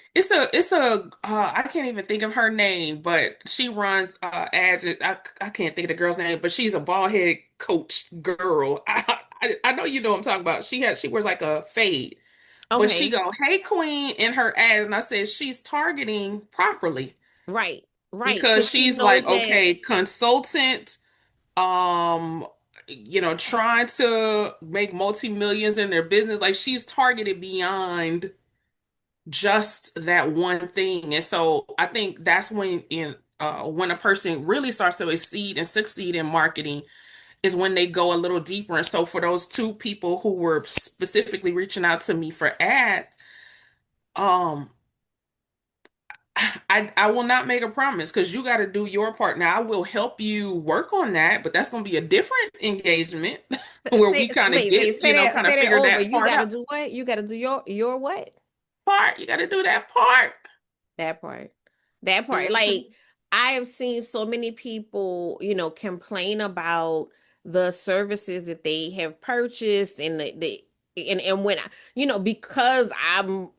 I can't even think of her name, but she runs ads. I can't think of the girl's name, but she's a bald-headed coach girl. I know you know what I'm talking about. She wears like a fade, but she okay. go, "Hey Queen" in her ads, and I said she's targeting properly Right. Right. because Cause she she's like, knows that okay, consultant, um, trying to make multi-millions in their business. Like she's targeted beyond just that one thing. And so I think that's when a person really starts to exceed and succeed in marketing is when they go a little deeper. And so for those two people who were specifically reaching out to me for ads, um I will not make a promise because you got to do your part. Now I will help you work on that, but that's going to be a different engagement where we kind of get, kind of say that figure over. that You part gotta out. do what? You gotta do your what? Part, you got to do that part. That part. That part. Like Mhm. I have seen so many people, complain about the services that they have purchased and and when because I'm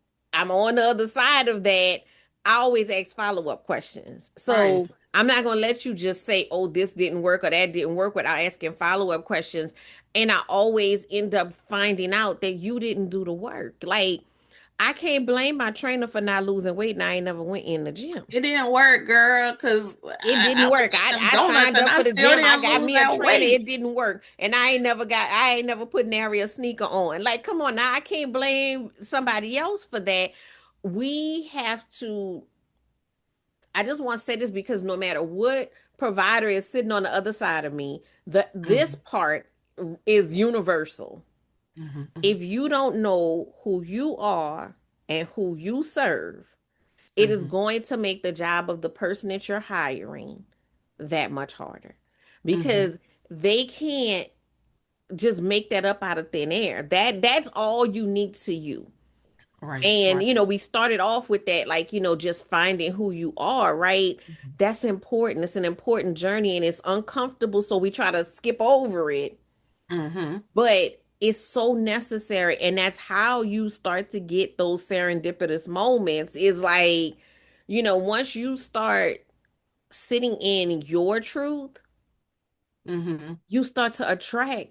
on the other side of that, I always ask follow-up questions. Right. So I'm not gonna let you just say, oh, this didn't work or that didn't work without asking follow-up questions. And I always end up finding out that you didn't do the work. Like I can't blame my trainer for not losing weight, and I ain't never went in the gym. It didn't work, girl, because It I didn't was work. eating them I donuts signed and up I for the still gym. I didn't got lose me a that trainer. It weight. didn't work. And I ain't never put nary a sneaker on. Like, come on now. I can't blame somebody else for that. We have to, I just want to say this because no matter what provider is sitting on the other side of me, this Hmm. part is universal. Hmm. Hmm. If you don't know who you are and who you serve, it is Hmm. going to make the job of the person that you're hiring that much harder Hmm. because they can't just make that up out of thin air. That's all unique to you. Right, And right. we started off with that, like, just finding who you are, right? That's important. It's an important journey and it's uncomfortable, so we try to skip over it, Hmm. but it's so necessary. And that's how you start to get those serendipitous moments, is like, once you start sitting in your truth, Hmm. you start to attract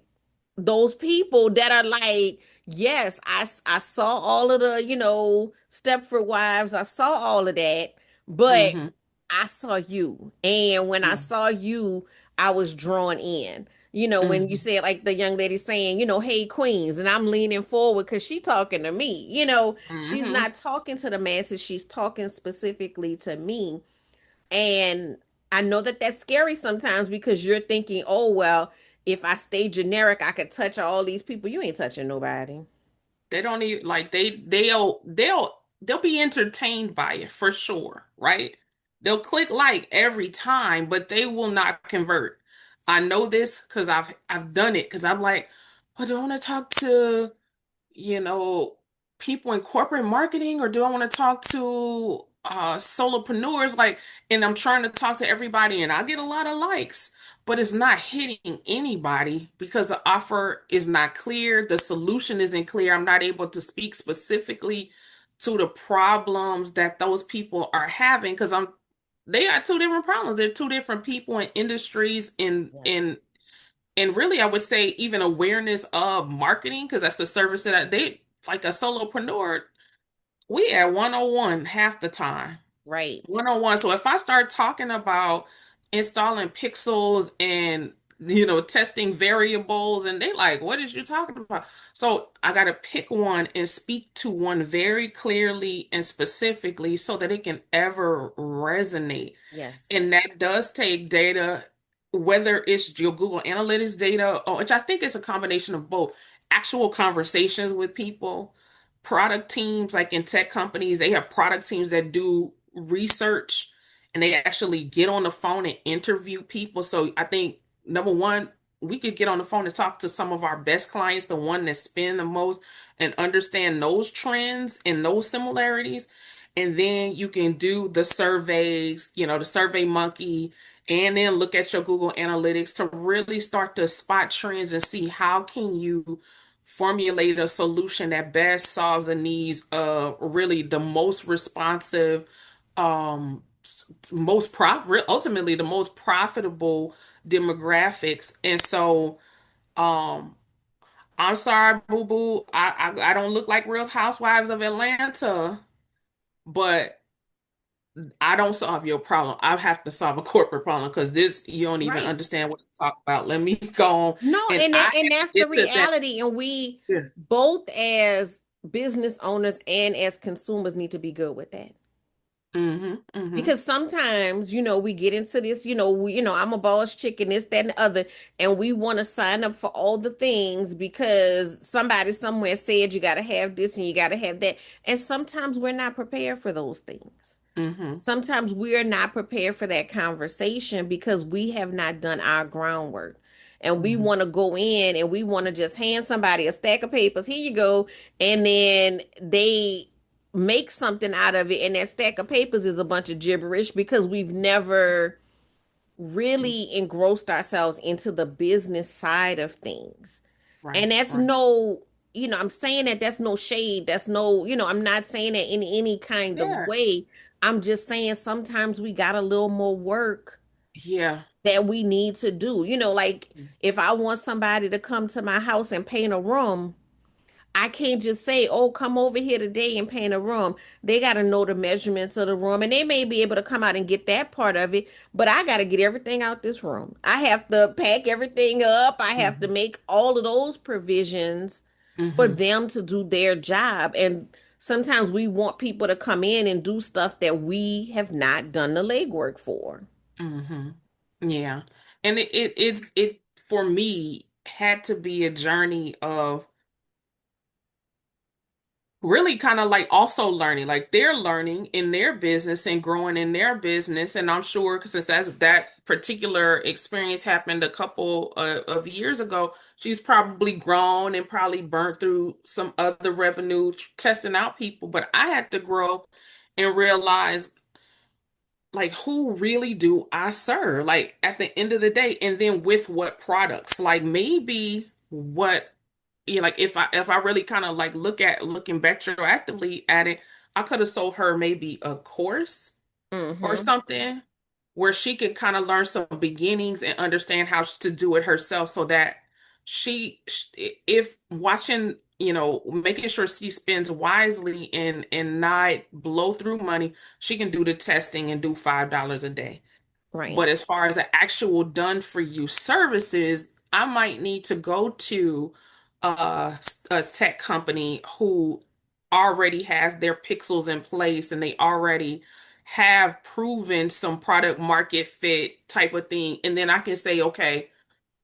those people that are like, yes, I saw all of the, Stepford Wives, I saw all of that, but Hmm. I saw you. And when I Yeah. saw you, I was drawn in. When you Hmm. said, like the young lady saying, hey, queens, and I'm leaning forward because she talking to me. She's Hmm. not talking to the masses, she's talking specifically to me. And I know that that's scary sometimes because you're thinking, oh, well, if I stay generic, I could touch all these people. You ain't touching nobody. They don't even like they'll be entertained by it for sure, right? They'll click like every time, but they will not convert. I know this because I've done it because I'm like, I don't want to talk to you know, people in corporate marketing, or do I want to talk to solopreneurs? Like, and I'm trying to talk to everybody and I get a lot of likes, but it's not hitting anybody because the offer is not clear, the solution isn't clear. I'm not able to speak specifically to the problems that those people are having because they are two different problems. They're two different people in industries Yes. and really, I would say even awareness of marketing, because that's the service that like a solopreneur, we at 101 half the time. Right. 101. So if I start talking about installing pixels and testing variables, and they like, what is you talking about? So I got to pick one and speak to one very clearly and specifically so that it can ever resonate. Yes. And that does take data, whether it's your Google Analytics data, or which I think is a combination of both actual conversations with people, product teams, like in tech companies, they have product teams that do research and they actually get on the phone and interview people. So I think number one, we could get on the phone and talk to some of our best clients, the one that spend the most, and understand those trends and those similarities. And then you can do the surveys, the Survey Monkey, and then look at your Google Analytics to really start to spot trends and see how can you formulate a solution that best solves the needs of really the most responsive, ultimately the most profitable demographics. And so, um, I'm sorry, boo boo. I don't look like Real Housewives of Atlanta, but I don't solve your problem. I have to solve a corporate problem because this you don't even Right. understand what to talk about. Let me go on, No, and and I that, have and to that's the get to that. reality. And we Yeah. both as business owners and as consumers need to be good with that. Hmm. Hmm. Because sometimes, we get into this, I'm a boss chick and this, that, and the other, and we want to sign up for all the things because somebody somewhere said you got to have this and you got to have that. And sometimes we're not prepared for those things. Hmm. Sometimes we're not prepared for that conversation because we have not done our groundwork. And we Hmm. want to go in and we want to just hand somebody a stack of papers. Here you go. And then they make something out of it. And that stack of papers is a bunch of gibberish because we've never really engrossed ourselves into the business side of things. Right, And that's right. no, I'm saying that that's no shade. That's no, I'm not saying that in any kind of Yeah. way. I'm just saying sometimes we got a little more work Yeah. that we need to do. Like if I want somebody to come to my house and paint a room, I can't just say, oh, come over here today and paint a room. They got to know the measurements of the room, and they may be able to come out and get that part of it, but I got to get everything out this room. I have to pack everything up. I have to Hmm. make all of those provisions for Hmm. them to do their job. And sometimes we want people to come in and do stuff that we have not done the legwork for. Hmm. Yeah. And it for me had to be a journey of really kind of like also learning, like they're learning in their business and growing in their business. And I'm sure because since that particular experience happened a couple of years ago, she's probably grown and probably burnt through some other revenue testing out people. But I had to grow and realize like who really do I serve? Like at the end of the day, and then with what products? Like maybe what like if I really kind of like looking back retroactively at it, I could have sold her maybe a course or Mm-hmm. something where she could kind of learn some beginnings and understand how to do it herself so that if watching, making sure she spends wisely and not blow through money, she can do the testing and do $5 a day. Right. But as far as the actual done for you services, I might need to go to a tech company who already has their pixels in place and they already have proven some product market fit type of thing. And then I can say, okay,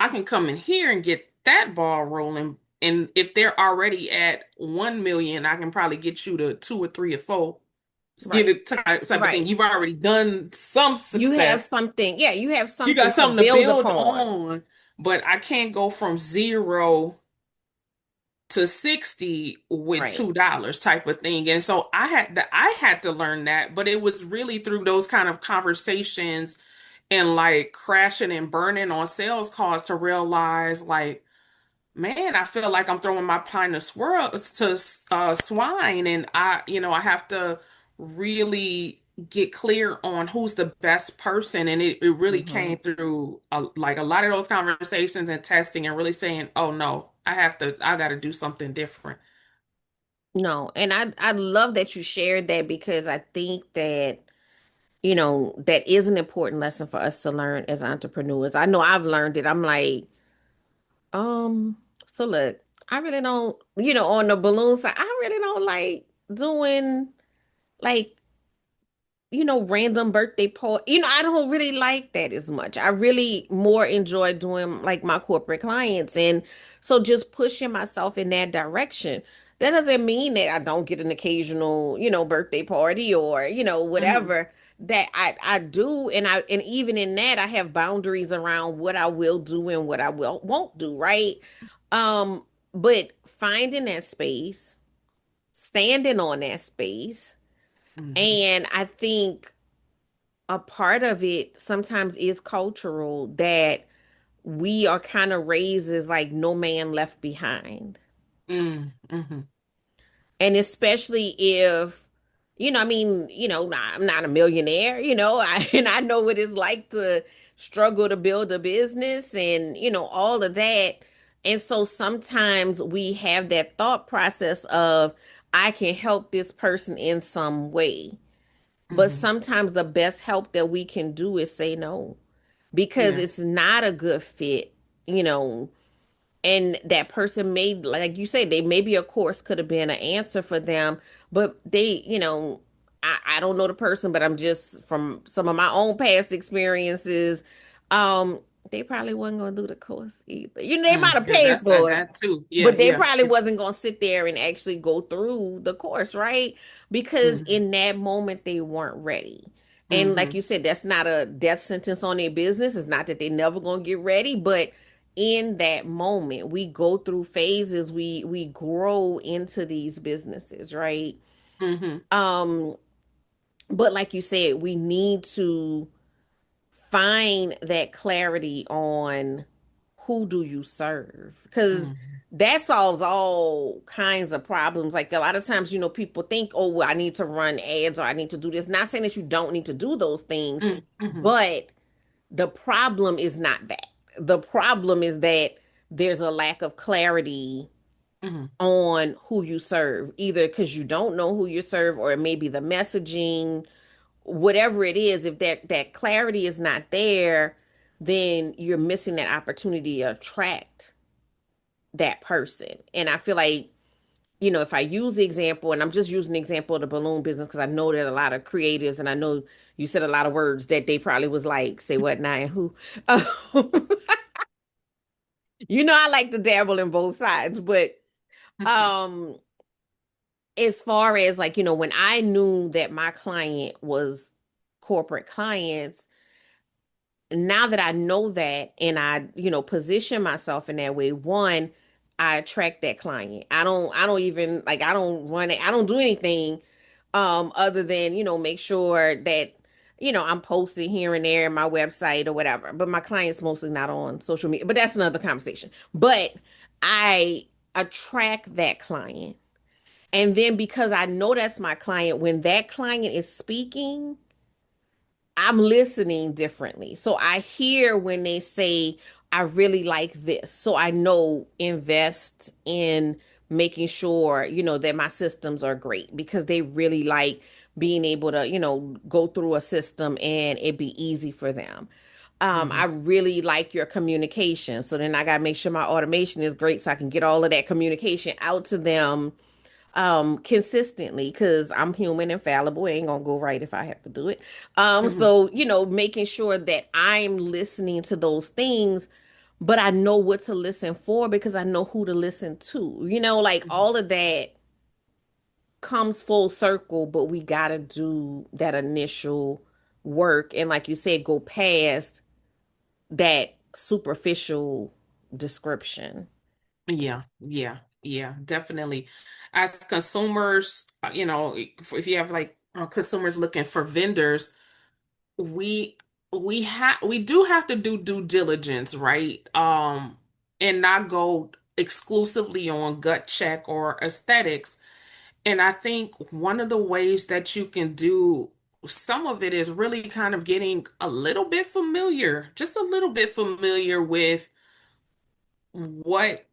I can come in here and get that ball rolling. And if they're already at 1 million, I can probably get you to two or three or four. Right. Get it type of thing. Right. You've already done some You have success. something, yeah, you have You got something to something to build build upon. on, but I can't go from 0 to 60 with Right. $2 type of thing. And so I had to learn that, but it was really through those kind of conversations and like crashing and burning on sales calls to realize like, man, I feel like I'm throwing my pie to swine, and I have to really get clear on who's the best person, and it really Mm-hmm. came through like a lot of those conversations and testing, and really saying, oh no, I got to do something different. No, and I love that you shared that because I think that, that is an important lesson for us to learn as entrepreneurs. I know I've learned it. I'm like, um, so look, I really don't, on the balloon side, I really don't like doing like random birthday party. I don't really like that as much. I really more enjoy doing like my corporate clients. And so just pushing myself in that direction. That doesn't mean that I don't get an occasional, birthday party or, Hmm. whatever that I do. And even in that, I have boundaries around what I will do and what I won't do, right? But finding that space, standing on that space, Hmm. and I think a part of it sometimes is cultural that we are kind of raised as like no man left behind. Hmm. And especially if, I mean, I'm not a millionaire, and I know what it's like to struggle to build a business and, all of that. And so sometimes we have that thought process of, I can help this person in some way. But Hmm. sometimes the best help that we can do is say no because Yeah. it's not a good fit, you know. And that person may, like you say, they maybe a course could have been an answer for them, but they, I don't know the person, but I'm just from some of my own past experiences. Um, they probably wasn't gonna do the course either. They might have Yeah, paid that's that for it, that too. Yeah, but they yeah. probably wasn't gonna sit there and actually go through the course, right? Because Hmm. in that moment they weren't ready. And like Hmm. you said, that's not a death sentence on their business. It's not that they never gonna get ready, but in that moment, we go through phases, we grow into these businesses, right? Hmm. Um, but like you said, we need to find that clarity on who do you serve because Hmm. that solves all kinds of problems. Like a lot of times, people think, oh, well, I need to run ads or I need to do this. Not saying that you don't need to do those things, Hmm. but the problem is not that. The problem is that there's a lack of clarity Hmm. on who you serve, either because you don't know who you serve, or maybe the messaging, whatever it is. If that clarity is not there, then you're missing that opportunity to attract that person. And I feel like, if I use the example, and I'm just using the example of the balloon business because I know that a lot of creatives, and I know you said a lot of words that they probably was like, say what now and who. I like to dabble in both sides, but um as far as like, when I knew that my client was corporate clients, now that I know that, and I, position myself in that way, one, I attract that client. I don't even like, I don't run it, I don't do anything other than, make sure that, I'm posting here and there in my website or whatever. But my clients mostly not on social media. But that's another conversation. But I attract that client. And then because I know that's my client, when that client is speaking, I'm listening differently. So I hear when they say, I really like this. So I know invest in making sure, that my systems are great because they really like being able to, go through a system and it be easy for them. I Hmm. really like your communication. So then I got to make sure my automation is great so I can get all of that communication out to them consistently, because I'm human and fallible. It ain't gonna go right if I have to do it. Hmm. So making sure that I'm listening to those things, but I know what to listen for because I know who to listen to. Like all of that comes full circle, but we gotta do that initial work, and like you said, go past that superficial description. Yeah, yeah, yeah, definitely. As consumers, if you have like consumers looking for vendors, we we do have to do due diligence, right? And not go exclusively on gut check or aesthetics. And I think one of the ways that you can do some of it is really kind of getting a little bit familiar, just a little bit familiar with what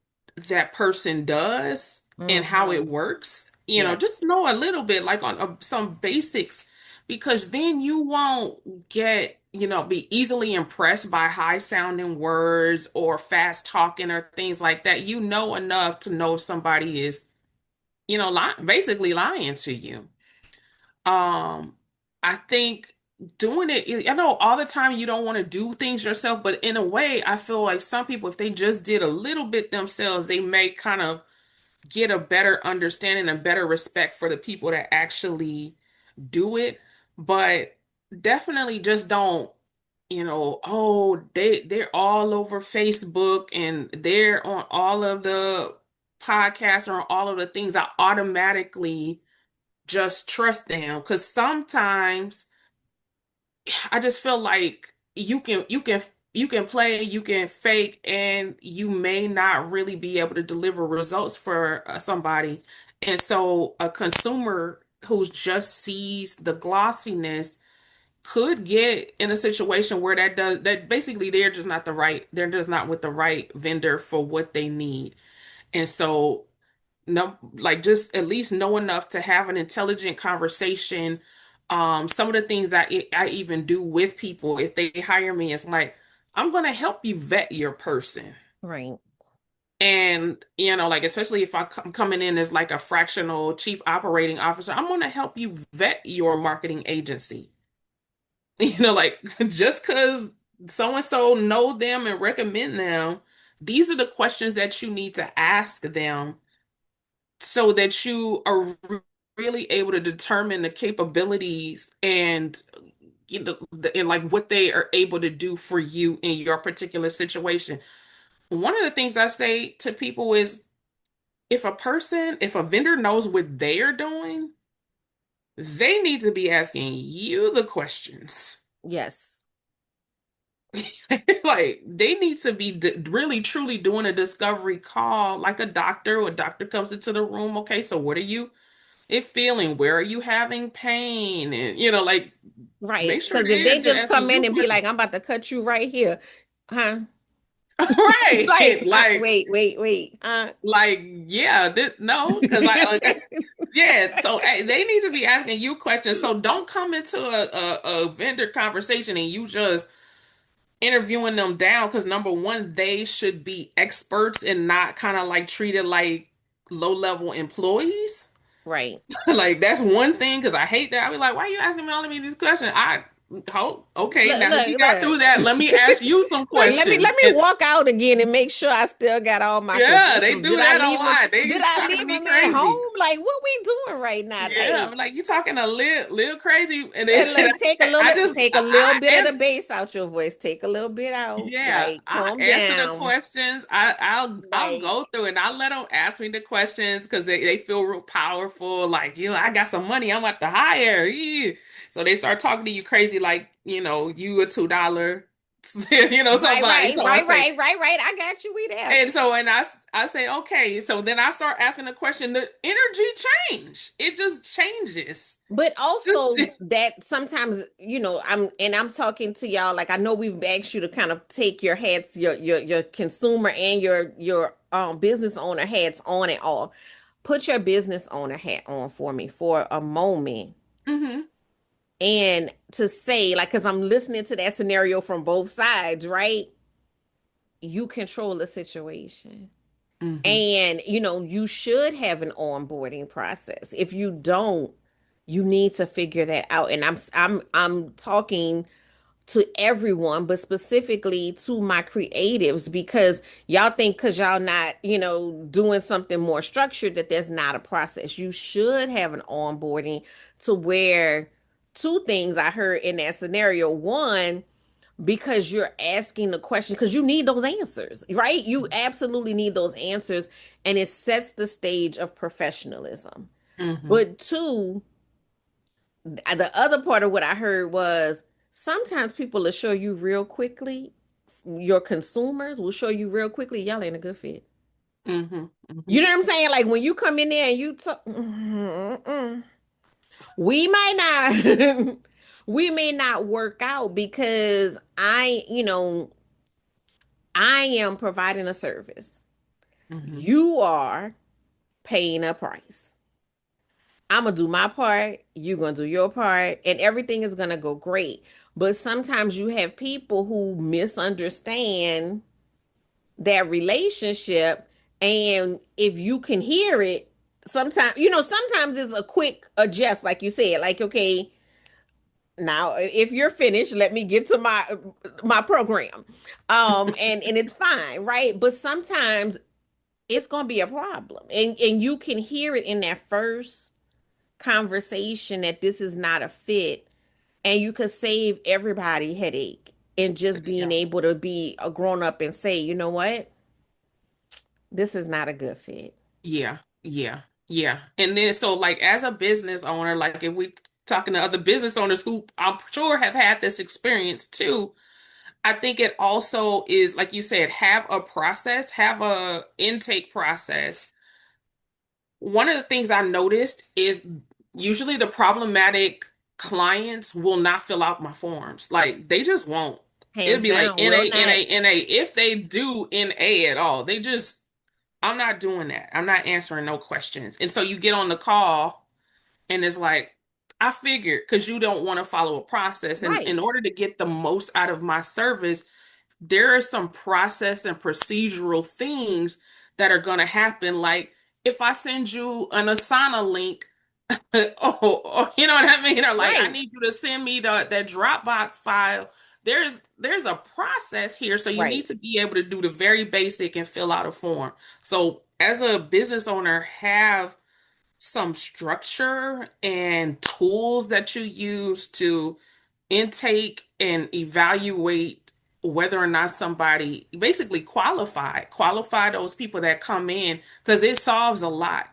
that person does and how it Hmm. works. Just Yes. know a little bit, like on some basics, because then you won't be easily impressed by high sounding words or fast talking or things like that. You know enough to know if somebody is, basically lying to you. Um, I think doing it, I know all the time you don't want to do things yourself, but in a way, I feel like some people, if they just did a little bit themselves, they may kind of get a better understanding and better respect for the people that actually do it. But definitely just don't, oh, they're all over Facebook and they're on all of the podcasts or on all of the things. I automatically just trust them because sometimes I just feel like you can play, you can fake, and you may not really be able to deliver results for somebody. And so a consumer who just sees the glossiness could get in a situation where that basically they're just not with the right vendor for what they need. And so no, like just at least know enough to have an intelligent conversation. Some of the things that I even do with people if they hire me is like, I'm going to help you vet your person. Right. And, like, especially if I'm coming in as like a fractional chief operating officer, I'm going to help you vet your marketing agency. Like just because so and so know them and recommend them, these are the questions that you need to ask them so that you are really able to determine the capabilities and and like what they are able to do for you in your particular situation. One of the things I say to people is if a vendor knows what they're doing, they need to be asking you the questions. Yes. Like they need to be really truly doing a discovery call like a doctor. Or a doctor comes into the room. Okay, so what are you feeling? Where are you having pain? And like Right. make sure Because if they're they just just asking come in you and be questions. like, I'm about to cut you right here, huh? Right. Like, Like, wait. yeah, no, because yeah. So hey, they need to be asking you questions. So don't come into a vendor conversation and you just interviewing them down because number one, they should be experts and not kind of like treated like low level employees. Right. Like that's one thing because I hate that. I be like, why are you asking me all of me these questions? I hope okay, Look, now that we got through look. that, let me ask you some Look, questions. let me And walk out again and make sure I still got all my yeah, they credentials. do that a lot. Did They I talking to leave me them at crazy. home? Like, what we doing right now? Yeah, I'm Like, like, you talking a little crazy, and then and look, I just take a little bit of the bass out your voice. Take a little bit out. yeah, Like, I calm answer the down. questions. I'll Like, go through and I let them ask me the questions because they feel real powerful. Like, I got some money. I'm at the hire. Yeah. So they start talking to you crazy, like you a $2, somebody. So I say, right. I got you. We there. and I say, okay. So then I start asking the question. The energy change. It just changes. But also that sometimes, I'm talking to y'all, like I know we've asked you to kind of take your hats, your consumer and your business owner hats on and off. Put your business owner hat on for me for a moment. Hmm. And to say, like, because I'm listening to that scenario from both sides, right? You control the situation. Hmm. And you should have an onboarding process. If you don't, you need to figure that out. And I'm talking to everyone, but specifically to my creatives because y'all think because y'all not, doing something more structured that there's not a process. You should have an onboarding to where two things I heard in that scenario. One, because you're asking the question because you need those answers, right? You absolutely need those answers, and it sets the stage of professionalism. Hmm. But two, the other part of what I heard was sometimes people will show you real quickly, your consumers will show you real quickly, y'all ain't a good fit. Hmm. You Hmm. know what I'm saying? Like when you come in there and you talk, we might not, we may not work out because I am providing a service. Hmm. You are paying a price. I'm gonna do my part, you're gonna do your part, and everything is gonna go great. But sometimes you have people who misunderstand that relationship, and if you can hear it, sometimes it's a quick adjust, like you said, like, okay, now if you're finished, let me get to my program. And it's fine, right? But sometimes it's gonna be a problem. And you can hear it in that first conversation that this is not a fit, and you could save everybody headache and just being Yeah. able to be a grown up and say, you know what, this is not a good fit. Yeah, yeah, yeah. And then so like as a business owner, like if we talking to other business owners who I'm sure have had this experience too, I think it also is like you said, have a process, have a intake process. One of the things I noticed is usually the problematic clients will not fill out my forms. Like they just won't. It'd Hands be like down, will NA, not. NA, NA. If they do NA at all, they just I'm not doing that. I'm not answering no questions. And so you get on the call and it's like, I figured because you don't want to follow a process. And in Right, order to get the most out of my service, there are some process and procedural things that are going to happen. Like if I send you an Asana link, you know what I mean? Or like, I right, need you to send me that Dropbox file. There's a process here, so you need right, to be able to do the very basic and fill out a form. So as a business owner, have some structure and tools that you use to intake and evaluate whether or not somebody basically qualify those people that come in because it solves a lot.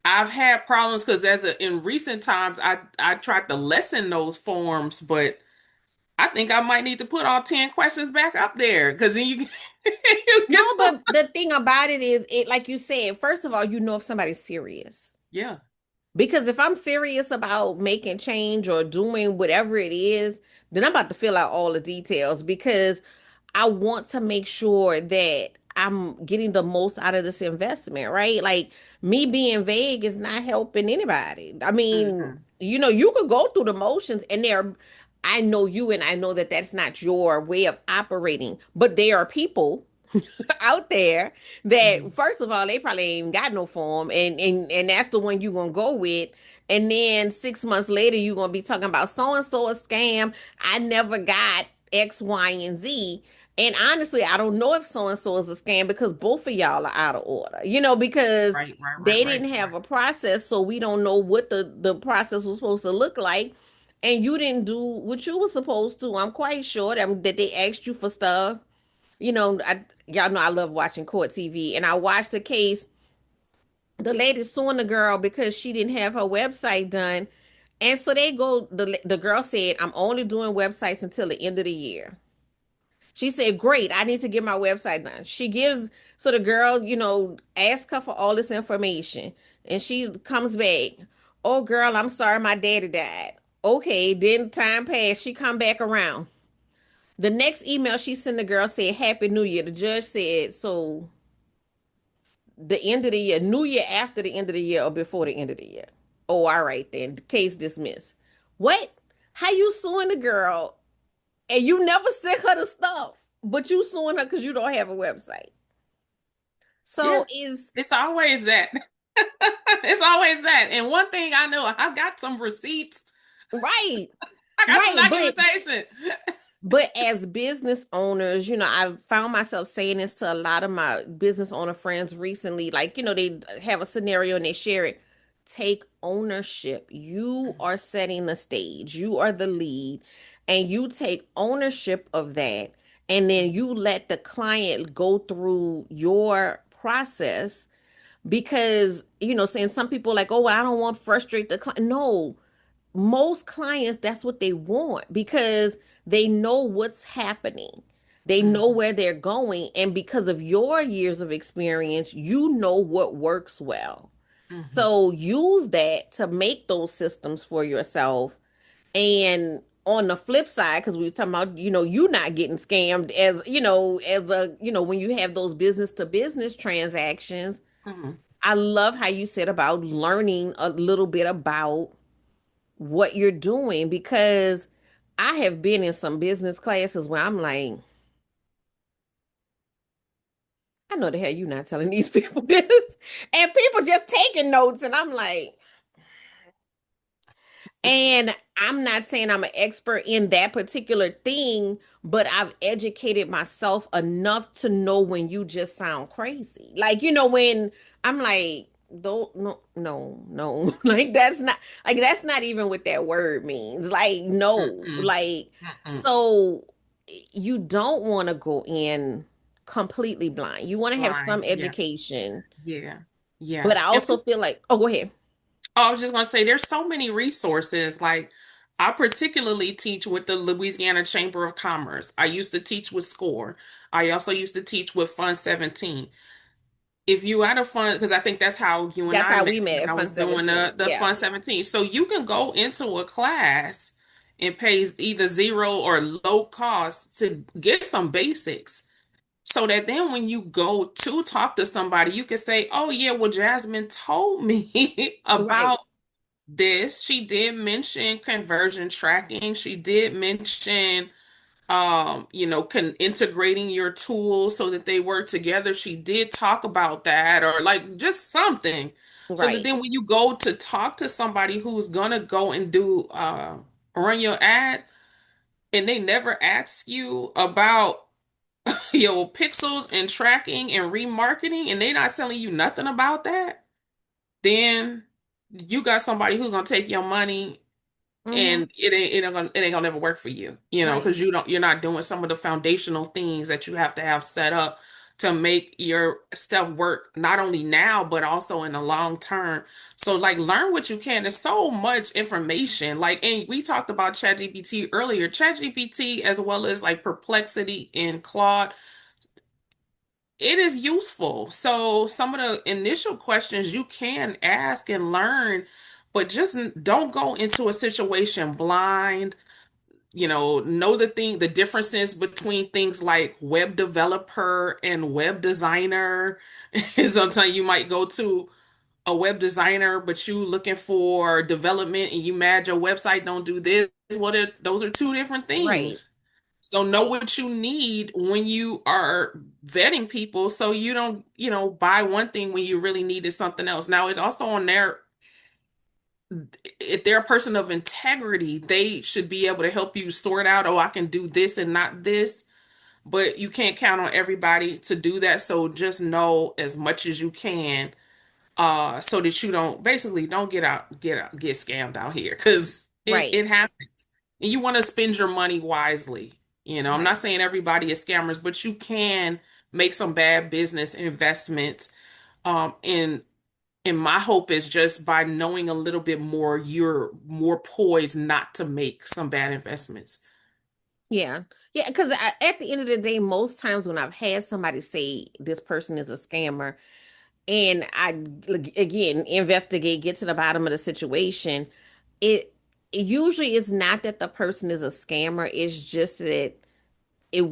I've had problems because in recent times I tried to lessen those forms, but I think I might need to put all 10 questions back up there because then you you no, get some. but the thing about it is, it like you said, first of all, if somebody's serious. Yeah. Because if I'm serious about making change or doing whatever it is, then I'm about to fill out all the details because I want to make sure that I'm getting the most out of this investment, right? Like me being vague is not helping anybody. I mean, Hmm. you could go through the motions and I know you and I know that that's not your way of operating, but there are people out there that Hmm. first of all they probably ain't got no form and that's the one you gonna go with, and then 6 months later you gonna be talking about so and so a scam, I never got X, Y, and Z. And honestly, I don't know if so and so is a scam because both of y'all are out of order, because Right, right, right, they right, didn't have right. a process, so we don't know what the process was supposed to look like. And you didn't do what you were supposed to. I'm quite sure that they asked you for stuff. Y'all know I love watching court TV, and I watched a case. The lady suing the girl because she didn't have her website done, and so they go. The girl said, "I'm only doing websites until the end of the year." She said, "Great, I need to get my website done." She gives so the girl, asks her for all this information, and she comes back. "Oh, girl, I'm sorry, my daddy died." Okay, then time passed. She come back around. The next email she sent the girl said, "Happy New Year." The judge said, "So the end of the year, New Year after the end of the year or before the end of the year?" "Oh, all right then. Case dismissed." What? How you suing the girl and you never sent her the stuff, but you suing her because you don't have a website? Yeah, So is it's always that. It's always that. And one thing I know, I got some receipts. right, I got some right, but documentation. as business owners, I've found myself saying this to a lot of my business owner friends recently. Like, they have a scenario and they share it. Take ownership. You are setting the stage, you are the lead, and you take ownership of that. And then you let the client go through your process because, saying some people like, "Oh, well, I don't want to frustrate the client." No, most clients, that's what they want because they know what's happening. They know Hmm. where they're going. And because of your years of experience, you know what works well. Hmm. So use that to make those systems for yourself. And on the flip side, because we were talking about, you not getting scammed when you have those business to business transactions. Hmm. I love how you said about learning a little bit about what you're doing because I have been in some business classes where I'm like, I know the hell you're not telling these people this. And people just taking notes, and I'm like, and I'm not saying I'm an expert in that particular thing, but I've educated myself enough to know when you just sound crazy. Like, when I'm like, don't, no, no, no. That's not even what that word means. Like, no. Mm-mm. Like, Mm-mm. so you don't want to go in completely blind. You want to have some Blind. Yeah. education, Yeah. Yeah. but I And also feel like, oh, go ahead. I was just gonna say there's so many resources. Like I particularly teach with the Louisiana Chamber of Commerce. I used to teach with SCORE. I also used to teach with Fund 17. If you had a fund, because I think that's how you and That's I how met we met when at I Fun was doing 17. the Yeah. Fund 17. So you can go into a class and pay either zero or low cost to get some basics. So that then when you go to talk to somebody, you can say, "Oh yeah, well Jasmine told me Right. about this. She did mention conversion tracking. She did mention integrating your tools so that they work together. She did talk about that or like just something." So that Right. then when you go to talk to somebody who's gonna go and do run your ad and they never ask you about your pixels and tracking and remarketing and they not telling you nothing about that, then you got somebody who's gonna take your money Mm-hmm. and it ain't gonna never work for you, Right. because you're not doing some of the foundational things that you have to have set up to make your stuff work not only now but also in the long term. So like learn what you can. There's so much information. Like, and we talked about ChatGPT earlier. ChatGPT as well as like Perplexity and Claude, it is useful. So some of the initial questions you can ask and learn, but just don't go into a situation blind. know the differences between things like web developer and web designer. Sometimes you might go to a web designer, but you looking for development and you mad your website don't do this. Those are two different Right. things. So know what you need when you are vetting people so you don't, buy one thing when you really needed something else. Now it's also on their if they're a person of integrity, they should be able to help you sort out, oh, I can do this and not this, but you can't count on everybody to do that. So just know as much as you can, so that you don't get scammed out here because it Right. happens. And you want to spend your money wisely. I'm not Right. saying everybody is scammers, but you can make some bad business investments. And my hope is just by knowing a little bit more, you're more poised not to make some bad investments. Yeah. Yeah, because at the end of the day, most times when I've had somebody say this person is a scammer, and I again investigate, get to the bottom of the situation, it, it usually is not that the person is a scammer, it's just that it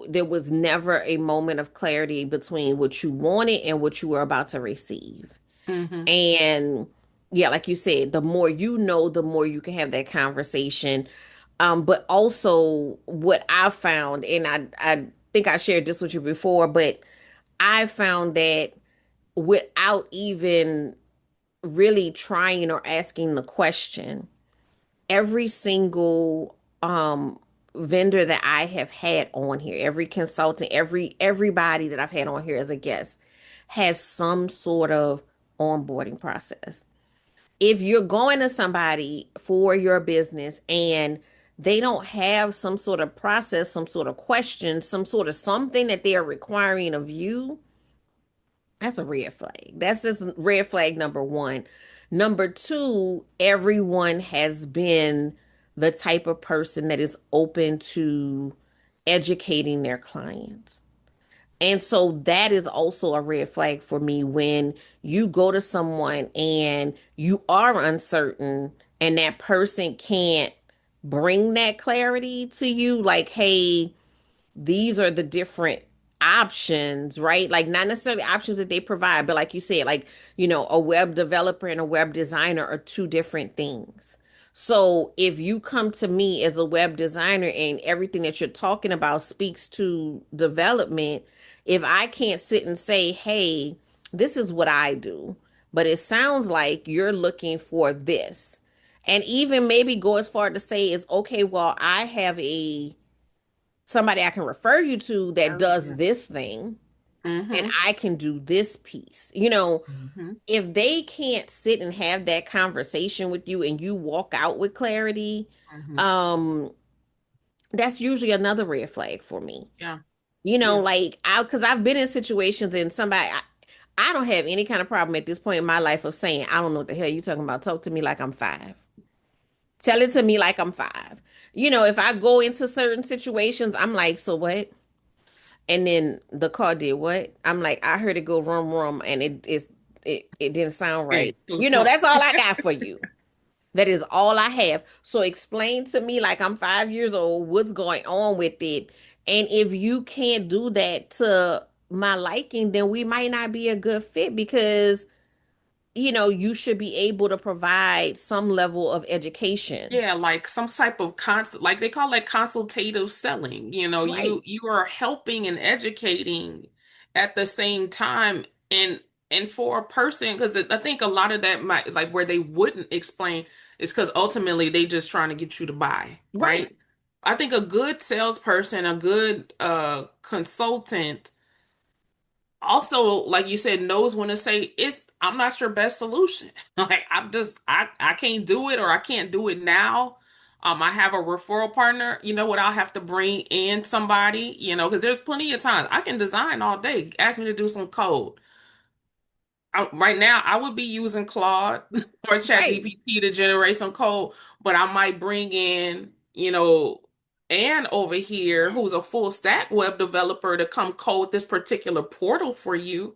there was never a moment of clarity between what you wanted and what you were about to receive. Mm-hmm. And yeah, like you said, the more you know, the more you can have that conversation. But also what I found, and I think I shared this with you before, but I found that without even really trying or asking the question, every single vendor that I have had on here, every consultant, everybody that I've had on here as a guest has some sort of onboarding process. If you're going to somebody for your business and they don't have some sort of process, some sort of question, some sort of something that they are requiring of you, that's a red flag. That's just red flag number one. Number two, everyone has been the type of person that is open to educating their clients. And so that is also a red flag for me when you go to someone and you are uncertain and that person can't bring that clarity to you, like, hey, these are the different options, right? Like not necessarily options that they provide, but like you said, like, a web developer and a web designer are two different things. So if you come to me as a web designer and everything that you're talking about speaks to development, if I can't sit and say, hey, this is what I do, but it sounds like you're looking for this. And even maybe go as far to say is okay, well, I have a somebody I can refer you to that Oh, does yeah. this thing and Mm-hmm. I can do this piece. Mm-hmm. If they can't sit and have that conversation with you and you walk out with clarity, Mm-hmm. um, that's usually another red flag for me. Yeah. Yeah. Like because I've been in situations and I don't have any kind of problem at this point in my life of saying, I don't know what the hell you talking about. Talk to me like I'm five. Tell it to me like I'm five. If I go into certain situations, I'm like, so what? And then the car did what? I'm like, I heard it go rum rum, and it didn't sound Okay. right. To the point. That's all I got for you. That is all I have. So explain to me, like I'm 5 years old, what's going on with it. And if you can't do that to my liking, then we might not be a good fit because you should be able to provide some level of education. Yeah, like some type of like they call it consultative selling. You Right. you are helping and educating at the same time, and for a person, because I think a lot of that might like where they wouldn't explain is because ultimately they just trying to get you to buy, Right. right? I think a good salesperson, a good consultant also, like you said, knows when to say I'm not your best solution. Like I can't do it or I can't do it now. I have a referral partner. You know what? I'll have to bring in somebody, because there's plenty of times I can design all day. Ask me to do some code. Right now, I would be using Claude or Right. ChatGPT to generate some code, but I might bring in, Ann over here, who's a full stack web developer, to come code this particular portal for you.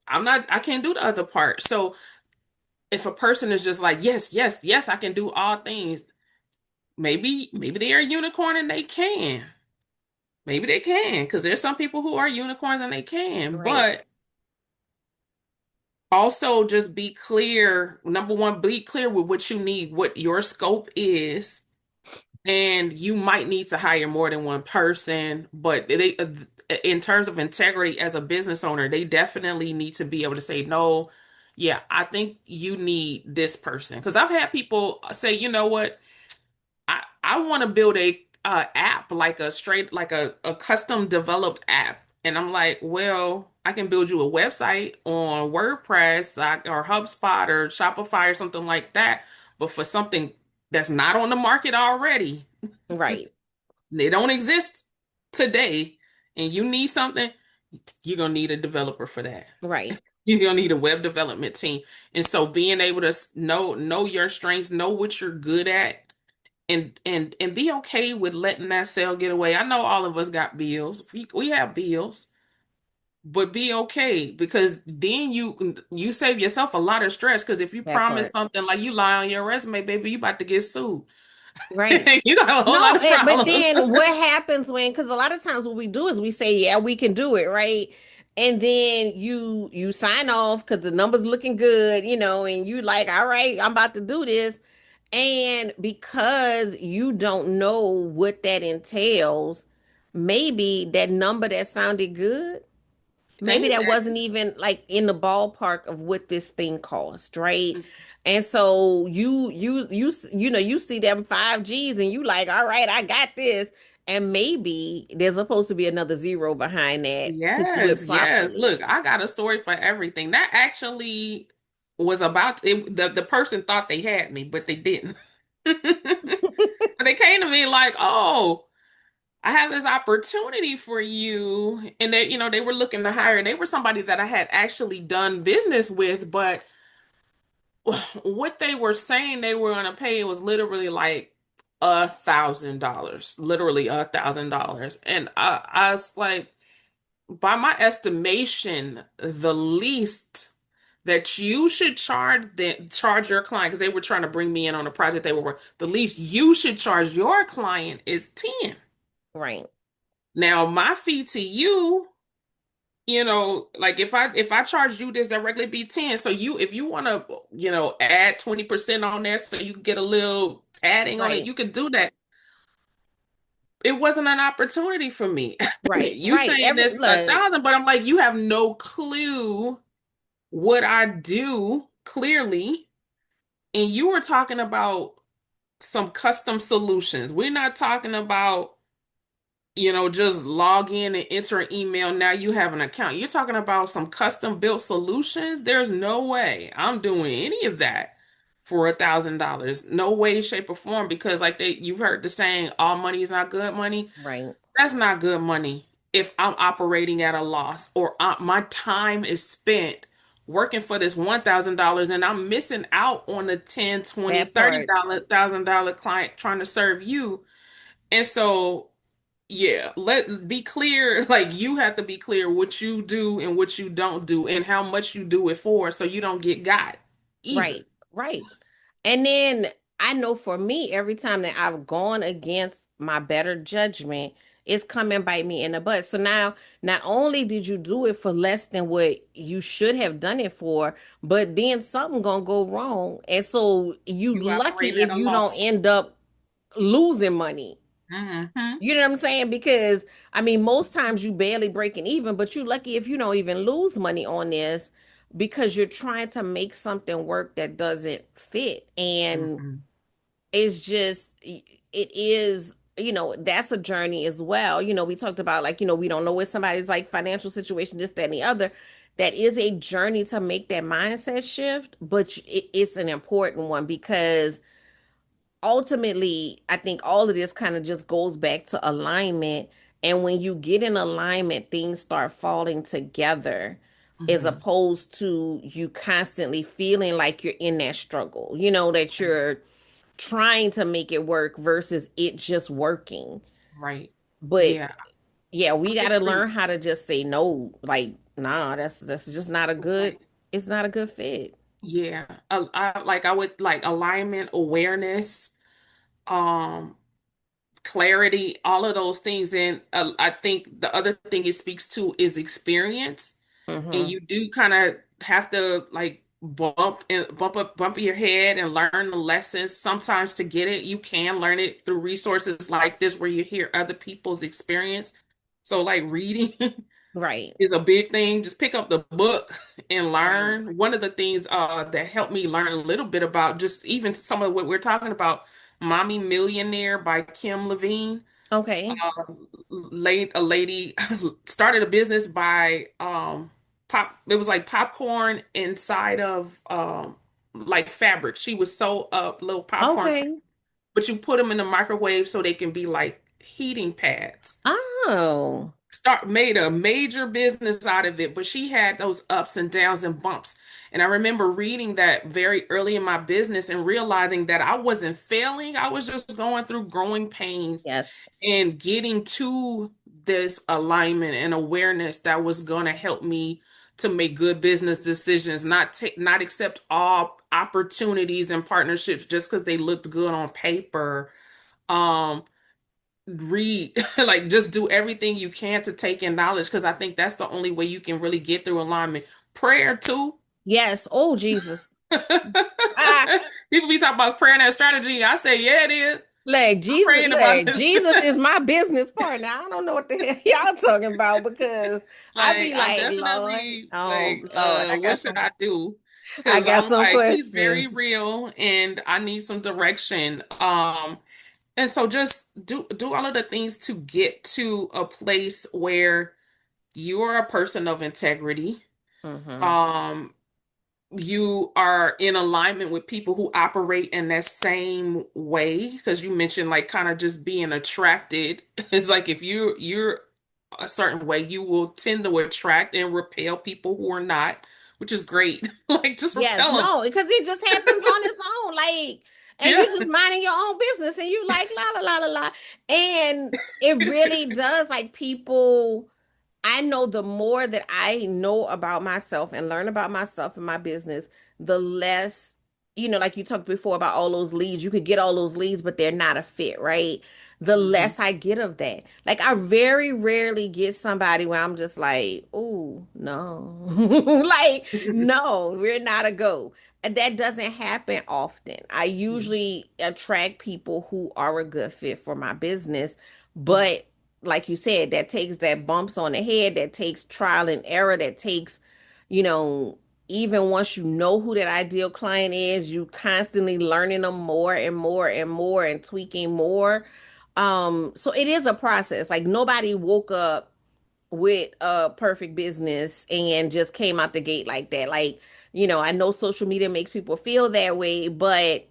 I can't do the other part. So if a person is just like, yes, yes, yes, I can do all things, maybe they are a unicorn and they can. Maybe they can, because there's some people who are unicorns and they can. Right. But also just be clear. Number one, be clear with what you need, what your scope is. And you might need to hire more than one person, but in terms of integrity as a business owner, they definitely need to be able to say, no, yeah, I think you need this person. Because I've had people say, you know what? I want to build a app like a straight like a custom developed app, and I'm like, well, I can build you a website on WordPress or HubSpot or Shopify or something like that, but for something that's not on the market already, Right. they don't exist today, and you need something, you're gonna need a developer for that. Right. You're gonna need a web development team, and so being able to know your strengths, know what you're good at, and be okay with letting that sale get away. I know all of us got bills. We have bills, but be okay because then you save yourself a lot of stress because if you That promise part. something like you lie on your resume, baby, you about to get sued. Right. You got a whole lot No, of but problems. then what happens when, because a lot of times what we do is we say, yeah, we can do it, right? And then you sign off because the number's looking good, and you like, all right, I'm about to do this. And because you don't know what that entails, maybe that number that sounded good, maybe Ain't that that? wasn't even like in the ballpark of what this thing cost, right? And so you see them 5Gs and you like, all right, I got this. And maybe there's supposed to be another zero behind that to do it Yes, yes. properly. Look, I got a story for everything. That actually was about it, the person thought they had me, but they didn't. But they came to me like, "Oh, I have this opportunity for you." And they were looking to hire. They were somebody that I had actually done business with, but what they were saying they were going to pay was literally like $1,000, literally $1,000. And I was like, by my estimation, the least that you should charge your client, because they were trying to bring me in on a project they were working, the least you should charge your client is 10. Right. Now, my fee to you, like if I charge you this directly be 10. So if you want to, add 20% on there so you get a little adding on it, Right. you could do that. It wasn't an opportunity for me. Right. You Right. saying Every this a look, thousand, but I'm like, you have no clue what I do clearly. And you were talking about some custom solutions. We're not talking about, just log in and enter an email. Now you have an account. You're talking about some custom built solutions. There's no way I'm doing any of that for $1,000. No way, shape, or form. Because like you've heard the saying, all money is not good money. right. That's not good money if I'm operating at a loss or my time is spent working for this $1,000 and I'm missing out on the 10, 20, That 30 part. dollar $1,000 client trying to serve you. And so, yeah, let be clear, like you have to be clear what you do and what you don't do and how much you do it for so you don't get got either. Right, right. And then I know for me, every time that I've gone against my better judgment, it's come and bite me in the butt. So now, not only did you do it for less than what you should have done it for, but then something gonna go wrong. And so you You operating lucky at if a you don't loss. end up losing money. Hmm. You know what I'm saying? Because I mean, most times you barely breaking even, but you lucky if you don't even lose money on this because you're trying to make something work that doesn't fit. And Hmm. it's just, it is, that's a journey as well. We talked about like, we don't know what somebody's like financial situation, this, that, and the other. That is a journey to make that mindset shift, but it's an important one because ultimately, I think all of this kind of just goes back to alignment. And when you get in alignment, things start falling together as Hmm. opposed to you constantly feeling like you're in that struggle, that you're trying to make it work versus it just working. Right. But Yeah, yeah, we I got to learn agree. how to just say no. Like, nah, that's just not a good, Right. it's not a good fit. Yeah. I would like alignment, awareness, um, clarity, all of those things. And I think the other thing it speaks to is experience. And Mm-hmm. you do kind of have to like bump your head and learn the lessons. Sometimes to get it, you can learn it through resources like this where you hear other people's experience. So like reading Right. is a big thing. Just pick up the book and Right. learn. One of the things that helped me learn a little bit about just even some of what we're talking about, Mommy Millionaire by Kim Levine. Okay. A lady started a business by pop it was like popcorn inside of like fabric. She would sew up little popcorn, Okay. but you put them in the microwave so they can be like heating pads. Oh. Start Made a major business out of it, but she had those ups and downs and bumps. And I remember reading that very early in my business and realizing that I wasn't failing. I was just going through growing pains Yes. and getting to this alignment and awareness that was going to help me to make good business decisions, not accept all opportunities and partnerships just because they looked good on paper. Um, read like just do everything you can to take in knowledge because I think that's the only way you can really get through alignment. Prayer too. Yes. Oh, Jesus. Ah, People be talking about prayer and that strategy. I say, yeah, it is. I'm praying about this. Jesus is my business partner. I don't know what the hell y'all talking about because I Like be I'm like, Lord, definitely oh like, Lord, what should I do? I Because got I'm some like, he's very questions. real and I need some direction. And so just do all of the things to get to a place where you are a person of integrity. Mm-hmm. Um, you are in alignment with people who operate in that same way because you mentioned like kind of just being attracted. It's like if you're a certain way, you will tend to attract and repel people who are not, which is great. Like just Yes, repel them. no, because it just happens on its own. Like, and Yeah. you just minding your own business and you like la la la la la. And it really does like people. I know the more that I know about myself and learn about myself and my business, the less, like you talked before about all those leads, you could get all those leads, but they're not a fit, right? The Hmm. less I get of that. Like I very rarely get somebody where I'm just like, oh, no. Like, no, we're not a go. And that doesn't happen often. I usually attract people who are a good fit for my business, but like you said, that takes that bumps on the head, that takes trial and error, that takes, you know, even once you know who that ideal client is, you constantly learning them more and more and more and tweaking more. So it is a process. Like nobody woke up with a perfect business and just came out the gate like that. Like, I know social media makes people feel that way, but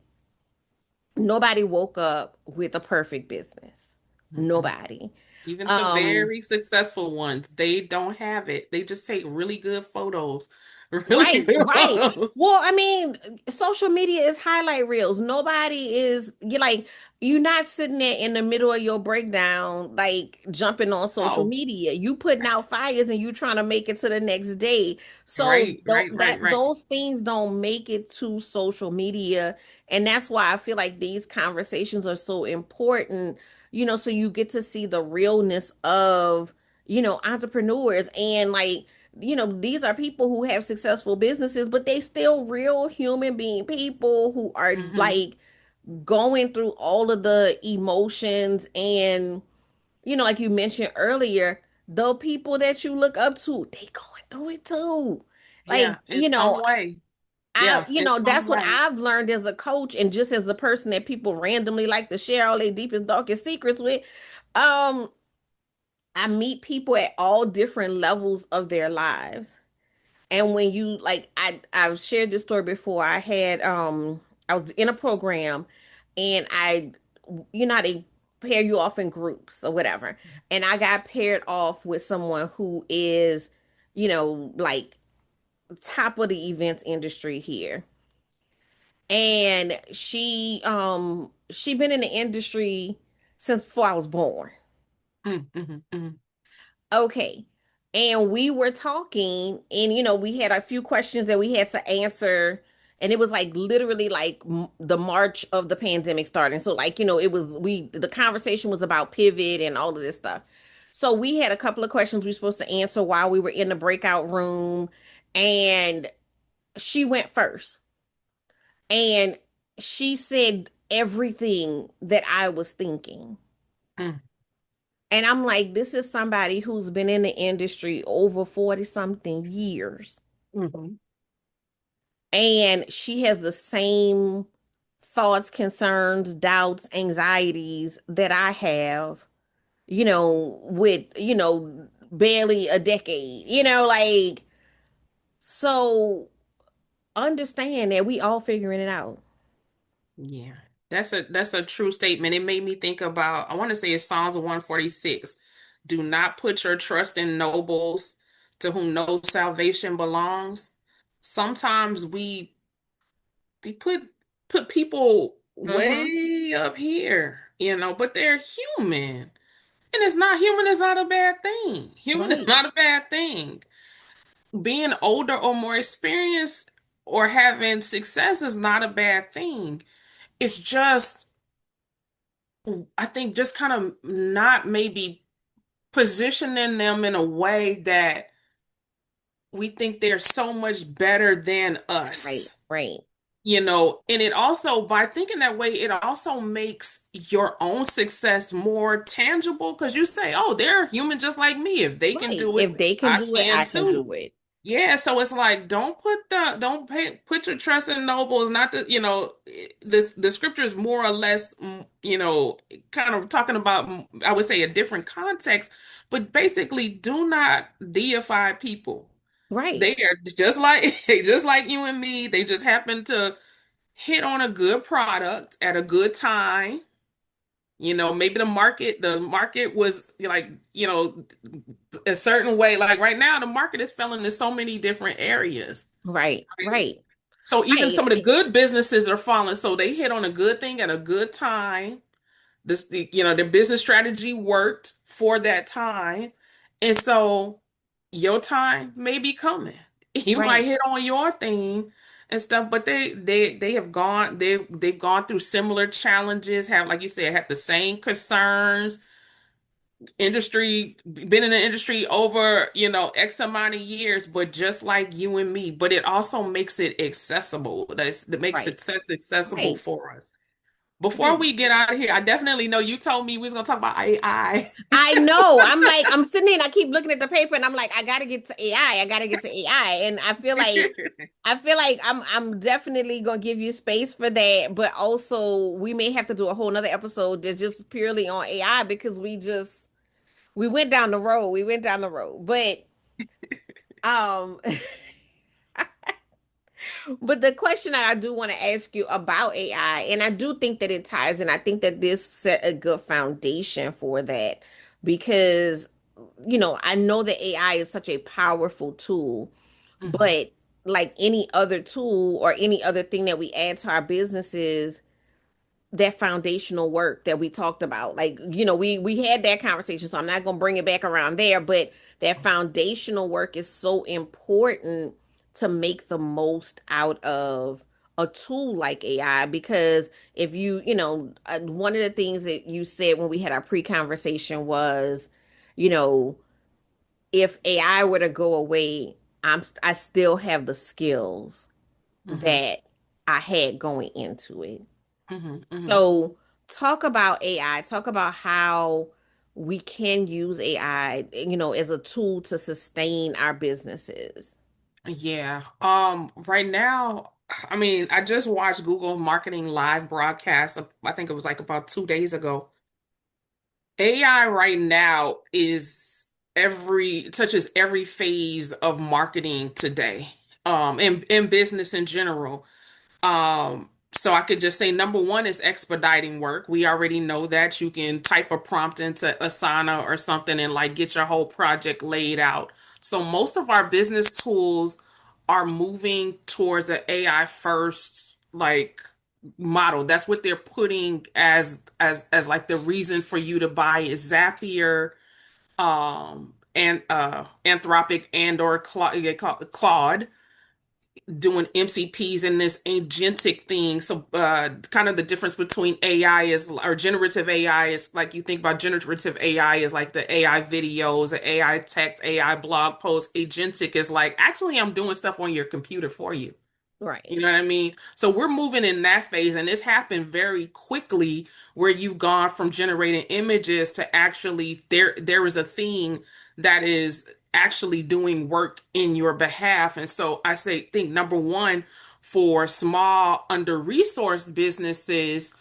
nobody woke up with a perfect business. Hmm. Nobody. Even the Um, very successful ones, they don't have it. They just take really good photos. Really Right, good right. photos. Well, I mean, social media is highlight reels. Nobody is you like you're not sitting there in the middle of your breakdown, like jumping on social Oh, media. You putting out fires and you trying to make it to the next day. So right, right, right, right. those things don't make it to social media, and that's why I feel like these conversations are so important. So you get to see the realness of entrepreneurs and like these are people who have successful businesses, but they still real human being people who are Hmm. like going through all of the emotions and, like you mentioned earlier, the people that you look up to, they going through it too. Like, Yeah, in some way. Yeah, in some that's what way. I've learned as a coach and just as a person that people randomly like to share all their deepest, darkest secrets with. Um, I meet people at all different levels of their lives. And when you like I've shared this story before. I was in a program and how they pair you off in groups or whatever. And I got paired off with someone who is, like top of the events industry here. And she been in the industry since before I was born. Mm-hmm. Okay. And we were talking, and we had a few questions that we had to answer. And it was like literally like the March of the pandemic starting. So like, it was the conversation was about pivot and all of this stuff. So we had a couple of questions we were supposed to answer while we were in the breakout room, and she went first. And she said everything that I was thinking. Mm, And I'm like, this is somebody who's been in the industry over 40 something years. mhm. And she has the same thoughts, concerns, doubts, anxieties that I have, with, barely a decade, like, so understand that we all figuring it out. Yeah. That's a true statement. It made me think about, I want to say it's Psalms 146. Do not put your trust in nobles to whom no salvation belongs. Sometimes we put people Mm-hmm. way up here, but they're human. And it's not human is not a bad thing. Human is Right, not a bad thing. Being older or more experienced or having success is not a bad thing. It's just, I think, just kind of not maybe positioning them in a way that we think they're so much better than right, us. right, And it also, by thinking that way, it also makes your own success more tangible because you say, oh, they're human just like me. If they can right. do it, If they can I do it, can I can too. do it. Yeah, so it's like don't put your trust in nobles. Not that the scripture is more or less kind of talking about, I would say, a different context, but basically do not deify people. Right, They are just like just like you and me. They just happen to hit on a good product at a good time. Maybe the market was like, a certain way. Like right now, the market is failing in so many different areas. right, right, So even right, some of the good businesses are falling. So they hit on a good thing at a good time. Their business strategy worked for that time. And so your time may be coming. You might right, hit on your thing and stuff, but they've gone through similar challenges, have, like you said, have the same concerns, been in the industry over, X amount of years, but just like you and me, but it also makes it accessible. That makes right, success accessible right. for us. Before Yeah. we get out of here, I definitely know you told me we was gonna talk about AI. I know. I'm like, I'm sitting there and I keep looking at the paper and I'm like, I gotta get to AI. I gotta get to AI. And I feel like I'm definitely gonna give you space for that, but also we may have to do a whole nother episode that's just purely on AI because we went down the road. We went down the road. Um but the question that I do want to ask you about AI, and I do think that it ties in, I think that this set a good foundation for that because, I know that AI is such a powerful tool, Mhm, but like any other tool or any other thing that we add to our businesses, that foundational work that we talked about, like, we had that conversation, so I'm not going to bring it back around there, but that foundational work is so important to make the most out of a tool like AI. Because if one of the things that you said when we had our pre-conversation was, you know if AI were to go away, I still have the skills mhm, that I had going into it. mhm, mhm. So, talk about AI, talk about how we can use AI, as a tool to sustain our businesses. Yeah. Right now, I mean, I just watched Google Marketing live broadcast. I think it was like about 2 days ago. AI right now is every touches every phase of marketing today, in business in general. So I could just say number one is expediting work. We already know that you can type a prompt into Asana or something and like get your whole project laid out. So most of our business tools are moving towards an AI first like model. That's what they're putting as like the reason for you to buy is Zapier, and Anthropic and or Claude. doing MCPs and this agentic thing. So, kind of the difference between AI is, or generative AI is, like, you think about generative AI is like the AI videos, the AI text, AI blog posts. Agentic is like, actually, I'm doing stuff on your computer for you. Right. You know what I mean? So we're moving in that phase, and it's happened very quickly where you've gone from generating images to actually there is a thing that is actually doing work in your behalf. And so I say, think number one, for small under-resourced businesses,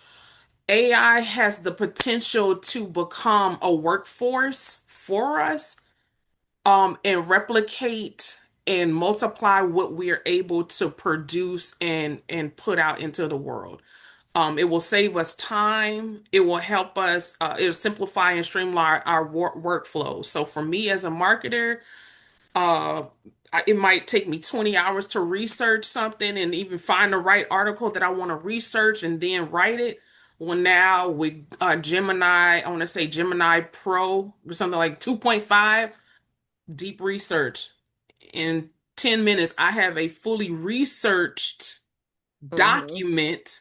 AI has the potential to become a workforce for us, and replicate and multiply what we are able to produce and put out into the world. It will save us time. It will help us. It'll simplify and streamline our workflows. So for me as a marketer, uh, it might take me 20 hours to research something and even find the right article that I want to research and then write it. Well, now with Gemini, I want to say Gemini Pro or something like 2.5, deep research. In 10 minutes, I have a fully researched Hmm. document.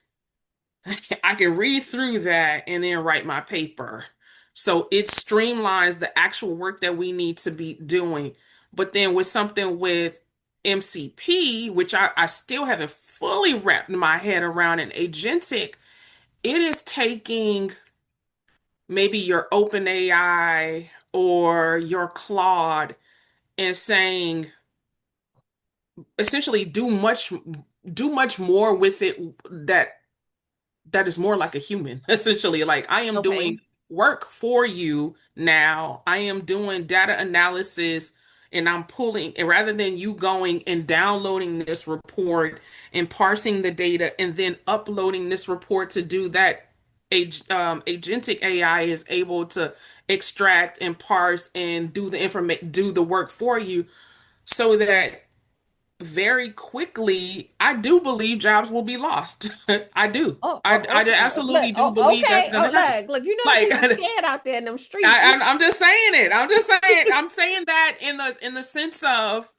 I can read through that and then write my paper. So it streamlines the actual work that we need to be doing. But then with something with MCP, which I still haven't fully wrapped my head around, an agentic, it is taking maybe your OpenAI or your Claude and saying, essentially, do much more with it that is more like a human. Essentially, like, I am Okay. doing work for you now. I am doing data analysis, and I'm pulling, and rather than you going and downloading this report and parsing the data and then uploading this report to do that, agentic AI is able to extract and parse and do the work for you, so that very quickly, I do believe jobs will be lost. I do. Oh, I okay. Look, absolutely do believe that's okay. going Oh, to happen. look, you know the Like, people scared out there in them streets. I'm just saying it. I'm saying that in the sense of,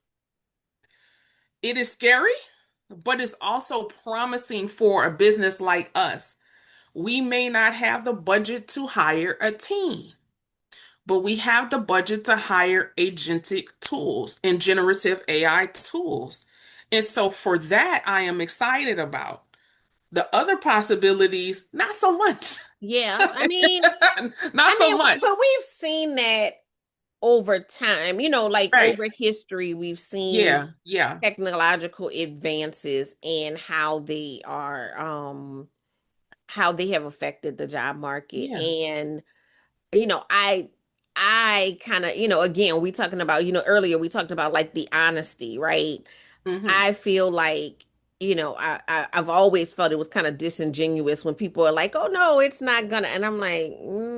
it is scary, but it's also promising for a business like us. We may not have the budget to hire a team, but we have the budget to hire agentic tools and generative AI tools. And so for that, I am excited about. The other possibilities, not so much. Yeah, Not so much. but we've seen that over time, like Right. over history, we've seen Yeah. Yeah. technological advances and how they have affected the job market. Yeah. And you know, I kind of, again, we talking about, earlier we talked about like the honesty, right? Hmm. I feel like, I've always felt it was kind of disingenuous when people are like, "Oh no, it's not gonna," and I'm like,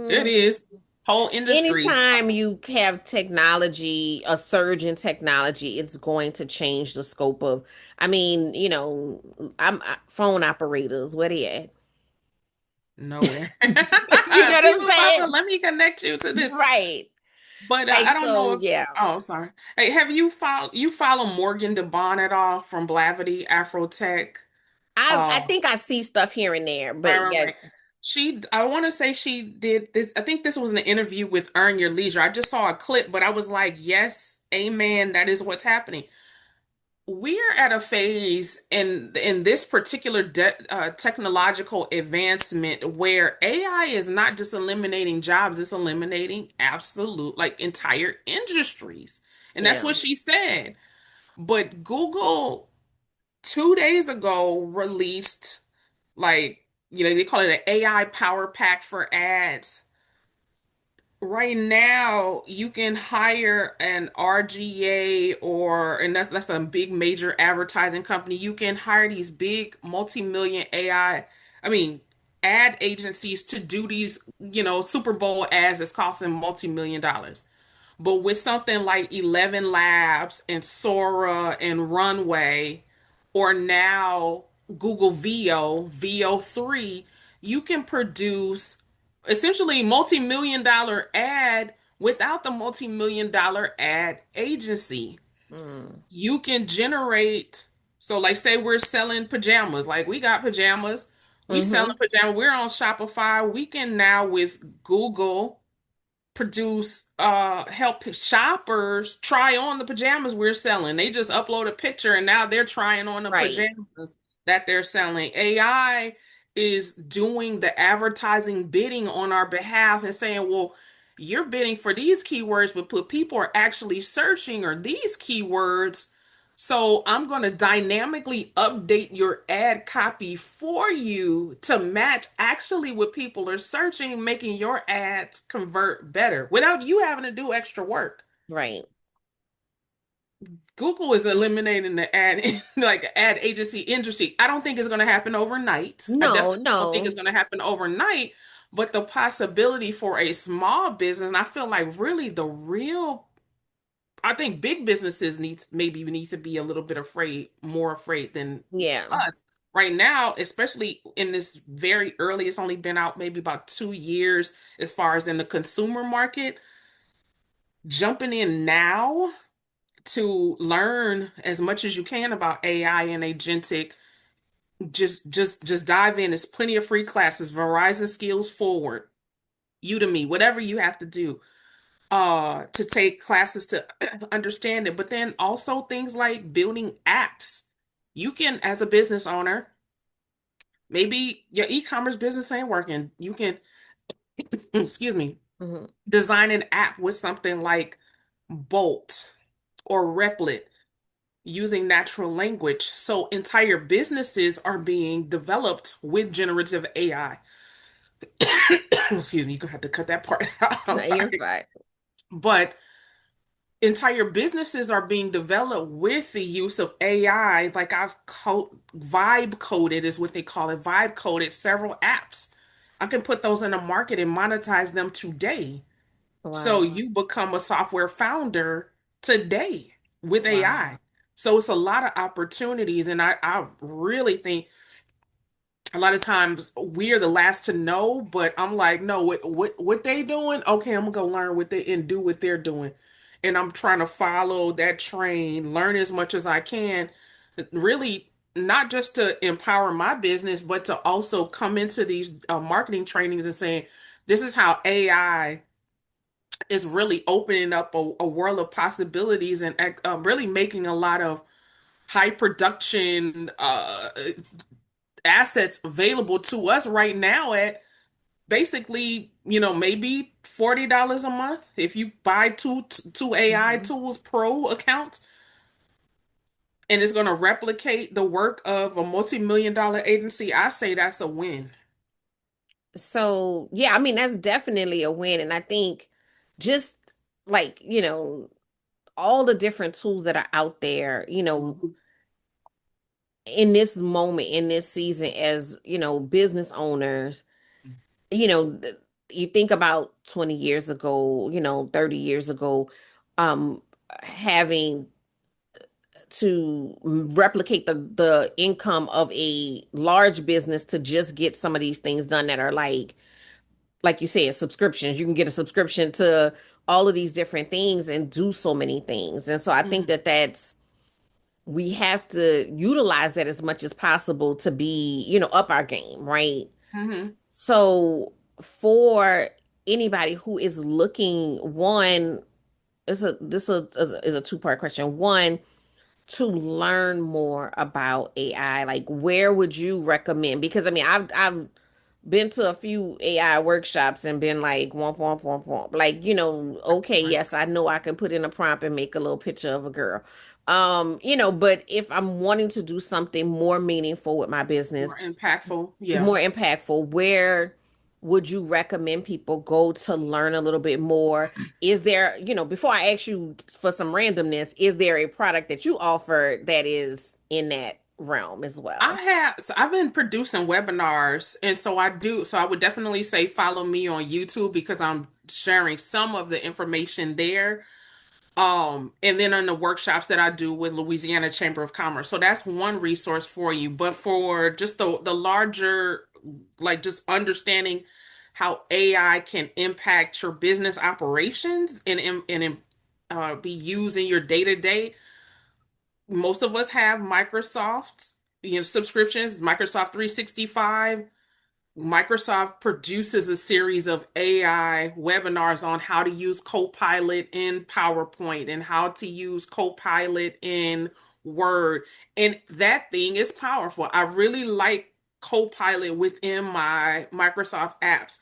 It is. Whole industries. anytime you have technology, a surge in technology, it's going to change the scope of, phone operators, where they at? Nowhere. You know what I'm People about to saying? let me connect you to this. Right. But Like, I don't know so if, yeah. oh, sorry. Hey, have you follow Morgan DeBon at all from Blavity Afrotech? I Uh, think I see stuff here and there, right, but right, yeah. right. I want to say she did this. I think this was an interview with Earn Your Leisure. I just saw a clip, but I was like, yes, amen. That is what's happening. We're at a phase in this particular technological advancement where AI is not just eliminating jobs, it's eliminating absolute, like, entire industries. And that's Yeah. what she said. But Google 2 days ago released, like, they call it an AI power pack for ads. Right now, you can hire an RGA, and that's a big major advertising company. You can hire these big multi-million I mean, ad agencies to do these, Super Bowl ads that's costing multi-million dollars. But with something like 11 Labs and Sora and Runway, or now Google VO3, you can produce essentially multi-million dollar ad without the multi-million dollar ad agency. Mm. You can generate So like say we're selling pajamas, like we got pajamas, we selling Mm-hmm. pajamas, we're on Shopify. We can now with Google produce help shoppers try on the pajamas we're selling. They just upload a picture and now they're trying on the Right. pajamas that they're selling. AI is doing the advertising bidding on our behalf and saying, well, you're bidding for these keywords, but people are actually searching or these keywords. So I'm going to dynamically update your ad copy for you to match actually what people are searching, making your ads convert better without you having to do extra work. Right. Google is eliminating the ad like ad agency industry. I don't think it's going to happen overnight. I No, definitely don't think it's no. going to happen overnight, but the possibility for a small business, and I feel like really the real I think big businesses need to be a little bit afraid, more afraid than Yeah. us. Right now, especially in this very early, it's only been out maybe about 2 years as far as in the consumer market. Jumping in now to learn as much as you can about AI and agentic, just dive in. There's plenty of free classes, Verizon Skills Forward, Udemy, whatever you have to do to take classes to understand it, but then also things like building apps. You can, as a business owner, maybe your e-commerce business ain't working. You can, excuse me, Hmm. design an app with something like Bolt or Replit using natural language. So entire businesses are being developed with generative AI. Excuse me, you're gonna have to cut that part out. No, I'm you're sorry. fine. But entire businesses are being developed with the use of AI. Like vibe coded is what they call it. Vibe coded several apps. I can put those in the market and monetize them today. So Wow. you become a software founder today with Wow. AI. So it's a lot of opportunities. And I really think a lot of times we're the last to know, but I'm like, no, what they doing? Okay, I'm gonna go learn what they and do what they're doing. And I'm trying to follow that train, learn as much as I can, really not just to empower my business, but to also come into these marketing trainings and saying, this is how AI is really opening up a world of possibilities and really making a lot of high production assets available to us right now at basically, maybe $40 a month if you buy two AI Mhm. tools pro accounts, and it's going to replicate the work of a multi-million dollar agency. I say that's a win. So, yeah, I mean, that's definitely a win. And I think just like, all the different tools that are out there, Mhm. in this moment, in this season, as, business owners, you know, th- you think about 20 years ago, 30 years ago, um, having to replicate the income of a large business to just get some of these things done that are like you said, subscriptions. You can get a subscription to all of these different things and do so many things. And so I think Mhm. that we have to utilize that as much as possible to be, up our game, right? Mhm. So for anybody who is looking, one, is a two-part question. One, to learn more about AI, like where would you recommend? Because I mean, I've been to a few AI workshops and been like, womp womp womp womp. Like, okay, Right. yes, I know I can put in a prompt and make a little picture of a girl. But if I'm wanting to do something more meaningful with my business, More impactful. Yeah. more impactful, where would you recommend people go to learn a little bit more? Is there, before I ask you for some randomness, is there a product that you offer that is in that realm as well? I've been producing webinars, and so I would definitely say follow me on YouTube because I'm sharing some of the information there. And then on the workshops that I do with Louisiana Chamber of Commerce. So that's one resource for you. But for just the larger, like just understanding how AI can impact your business operations and be used in your day to day, most of us have Microsoft, subscriptions, Microsoft 365. Microsoft produces a series of AI webinars on how to use Copilot in PowerPoint and how to use Copilot in Word. And that thing is powerful. I really like Copilot within my Microsoft apps.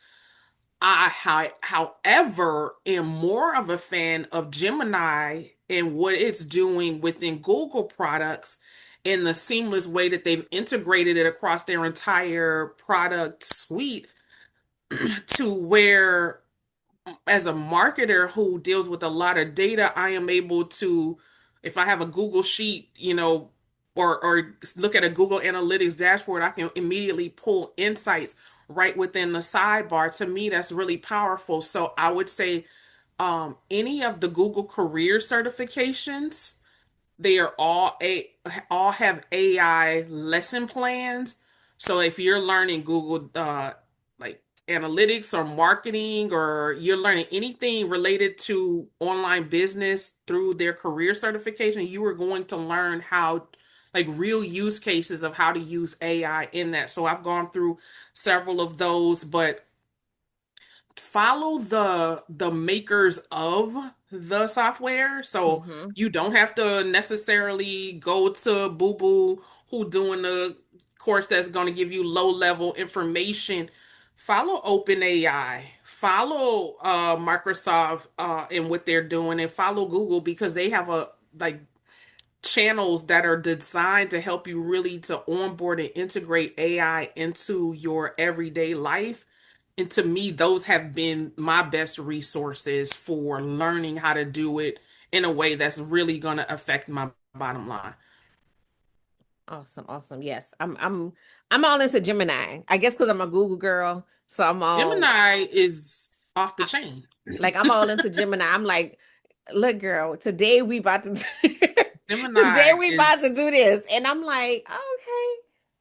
However, am more of a fan of Gemini and what it's doing within Google products in the seamless way that they've integrated it across their entire product suite to where, as a marketer who deals with a lot of data, I am able to, if I have a Google sheet, or look at a Google Analytics dashboard, I can immediately pull insights right within the sidebar. To me, that's really powerful. So I would say any of the Google career certifications, they are all have AI lesson plans. So if you're learning Google like analytics or marketing, or you're learning anything related to online business through their career certification, you are going to learn how, like, real use cases of how to use AI in that. So I've gone through several of those, but follow the makers of the software. So Hmm. you don't have to necessarily go to Boo Boo who doing the course that's going to give you low level information. Follow OpenAI, follow Microsoft and what they're doing, and follow Google because they have a like channels that are designed to help you really to onboard and integrate AI into your everyday life. And to me, those have been my best resources for learning how to do it in a way that's really going to affect my bottom line. Awesome, awesome. Yes, I'm all into Gemini. I guess because I'm a Google girl, so I'm all Gemini is off the I, chain. like I'm all into Gemini. I'm like, look, girl, today we about to today Gemini we about to is, do this, and I'm like, okay,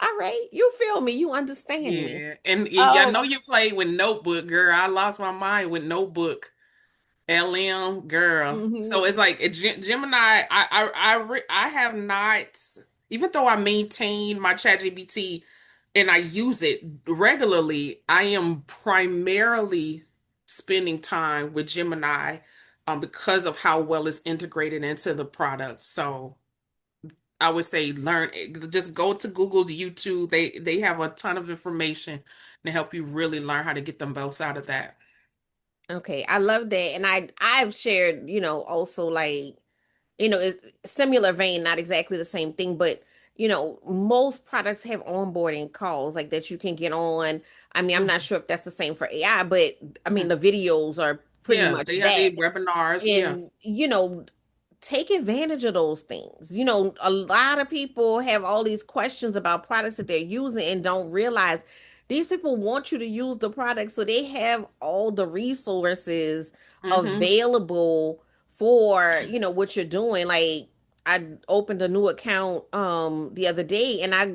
all right, you feel me, you understand me. yeah. And I Oh, know you play with Notebook, girl. I lost my mind with Notebook. LM girl. hmm. So it's like Gemini. I have not, even though I maintain my ChatGPT and I use it regularly, I am primarily spending time with Gemini because of how well it's integrated into the product. So I would say just go to Google's YouTube. They have a ton of information to help you really learn how to get them both out of that. Okay, I love that, and I've shared, also like, it's similar vein, not exactly the same thing, but most products have onboarding calls like that you can get on. I mean, I'm not Mhm. sure if that's the same for AI, but I mean, Mhm. the videos are pretty Yeah, much they have that. the webinars. Yeah. And take advantage of those things. A lot of people have all these questions about products that they're using and don't realize these people want you to use the product, so they have all the resources Mm-hmm. available for what you're doing. Like, I opened a new account the other day, and I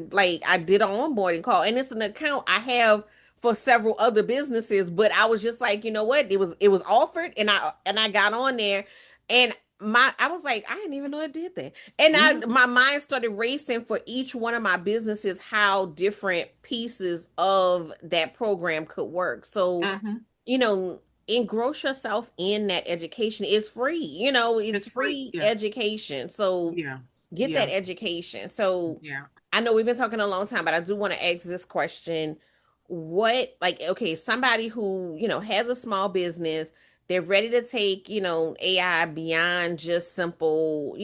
did an onboarding call, and it's an account I have for several other businesses, but I was just like, you know what, it was offered, and I got on there, and I was like, I didn't even know it did that. And Mm-hmm. my mind started racing for each one of my businesses, how different pieces of that program could work. So, Mm-hmm. you know, engross yourself in that education. It's free, it's It's free. free Yeah. education. So Yeah. get that Yeah. education. So Yeah. I know we've been talking a long time, but I do want to ask this question. What, like, okay, somebody who, has a small business, they're ready to take, AI beyond just simple,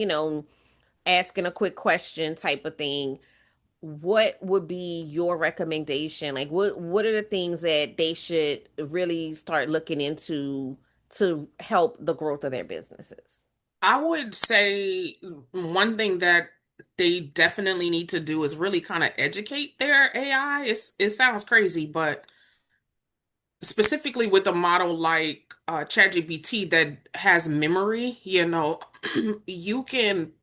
asking a quick question type of thing. What would be your recommendation? Like, what are the things that they should really start looking into to help the growth of their businesses? I would say one thing that they definitely need to do is really kind of educate their AI. It sounds crazy, but specifically with a model like ChatGPT that has memory, you can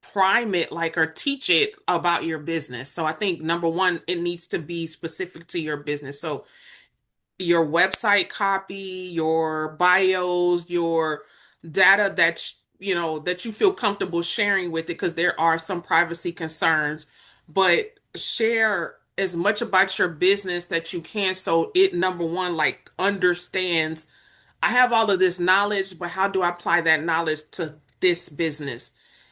prime it, like, or teach it about your business. So I think number one, it needs to be specific to your business. So your website copy, your bios, your data that you feel comfortable sharing with it, because there are some privacy concerns, but share as much about your business that you can, so it, number one, like, understands, I have all of this knowledge, but how do I apply that knowledge to this business?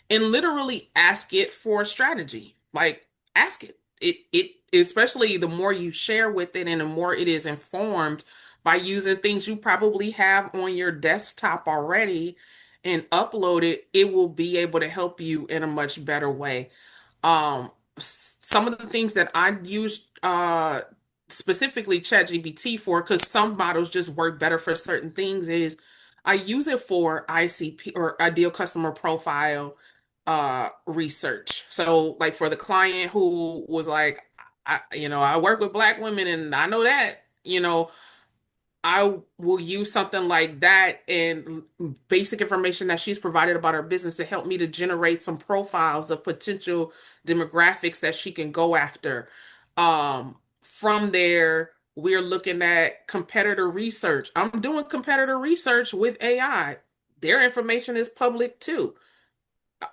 And literally ask it for a strategy. Like, ask it. It especially the more you share with it and the more it is informed by using things you probably have on your desktop already and upload it, it will be able to help you in a much better way. Some of the things that I use specifically ChatGPT for, because some models just work better for certain things, is I use it for ICP, or ideal customer profile, research. So like for the client who was like, I work with Black women and I know that, I will use something like that and basic information that she's provided about her business to help me to generate some profiles of potential demographics that she can go after. From there, we're looking at competitor research. I'm doing competitor research with AI. Their information is public too.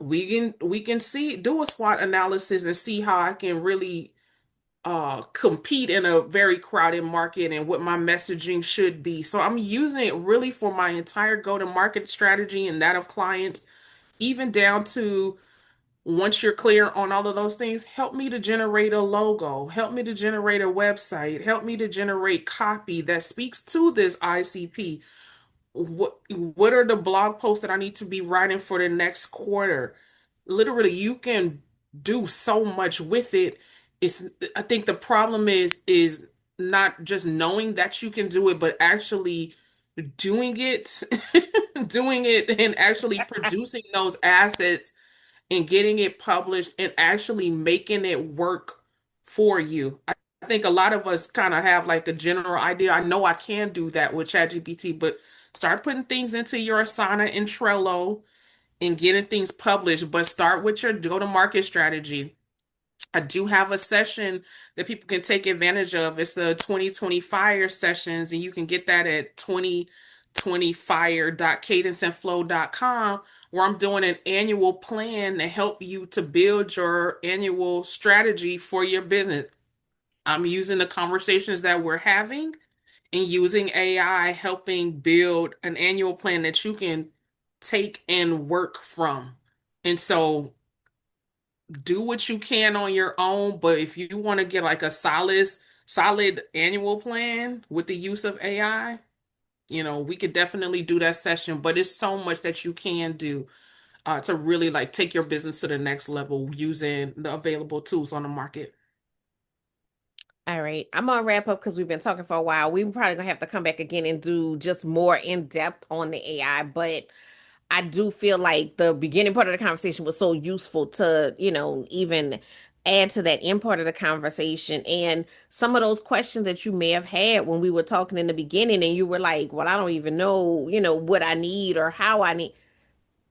We can see, do a SWOT analysis and see how I can really compete in a very crowded market and what my messaging should be. So I'm using it really for my entire go-to-market strategy and that of clients, even down to, once you're clear on all of those things, help me to generate a logo, help me to generate a website, help me to generate copy that speaks to this ICP. What are the blog posts that I need to be writing for the next quarter? Literally, you can do so much with it. It's, I think the problem is not just knowing that you can do it, but actually doing it, doing it and actually producing those assets and getting it published and actually making it work for you. I think a lot of us kind of have like a general idea. I know I can do that with ChatGPT, but start putting things into your Asana and Trello and getting things published. But start with your go-to-market strategy. I do have a session that people can take advantage of. It's the 2020 Fire sessions, and you can get that at 2020fire.cadenceandflow.com, where I'm doing an annual plan to help you to build your annual strategy for your business. I'm using the conversations that we're having and using AI, helping build an annual plan that you can take and work from. And so do what you can on your own, but if you want to get like a solid annual plan with the use of AI, we could definitely do that session, but it's so much that you can do to really like take your business to the next level using the available tools on the market. All right. I'm gonna wrap up because we've been talking for a while. We probably gonna have to come back again and do just more in depth on the AI, but I do feel like the beginning part of the conversation was so useful to, even add to that end part of the conversation. And some of those questions that you may have had when we were talking in the beginning, and you were like, well, I don't even know, what I need or how I need,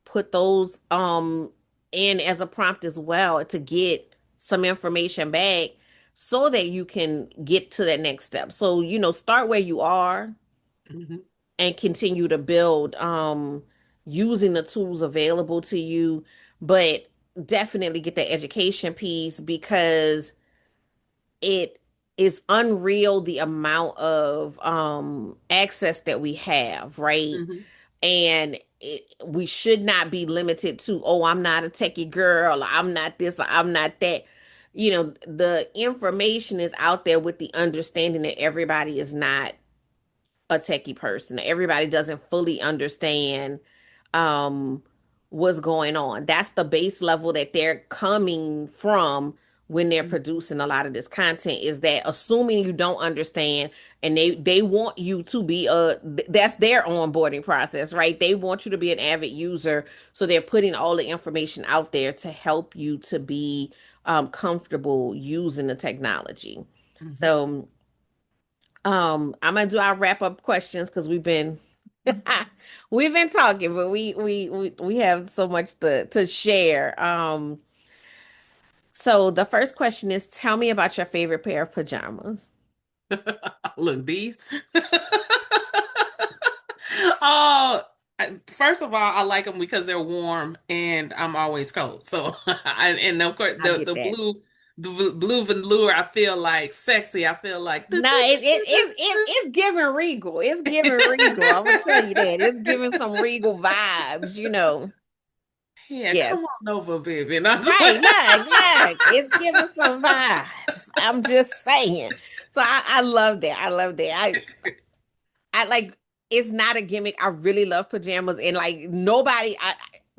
put those in as a prompt as well to get some information back so that you can get to that next step. So, start where you are Mhm. and continue to build using the tools available to you, but definitely get the education piece because it is unreal the amount of access that we have, right? Mhm. And we should not be limited to, oh, I'm not a techie girl, or I'm not this, or I'm not that. The information is out there with the understanding that everybody is not a techie person. Everybody doesn't fully understand um what's going on. That's the base level that they're coming from when they're Mhm. producing a lot of this content, is that assuming you don't understand, and they want you to be that's their onboarding process, right? They want you to be an avid user, so they're putting all the information out there to help you to be comfortable using the technology. Mhm. So I'm gonna do our wrap up questions because we've been talking, but we have so much to share. So the first question is, tell me about your favorite pair of pajamas. Look, these. Oh, first of all, I like them because they're warm and I'm always cold. So, and of course, I get the that. blue velour, I feel like sexy. I feel like No, it's giving regal. It's giving regal. I'm gonna tell you that. It's giving some regal vibes, you know. yeah, Yes. come on over, baby. And I'm just Right. like, Look. It's giving some vibes. I'm just saying. So I love that. I love that. I like it's not a gimmick. I really love pajamas. And like nobody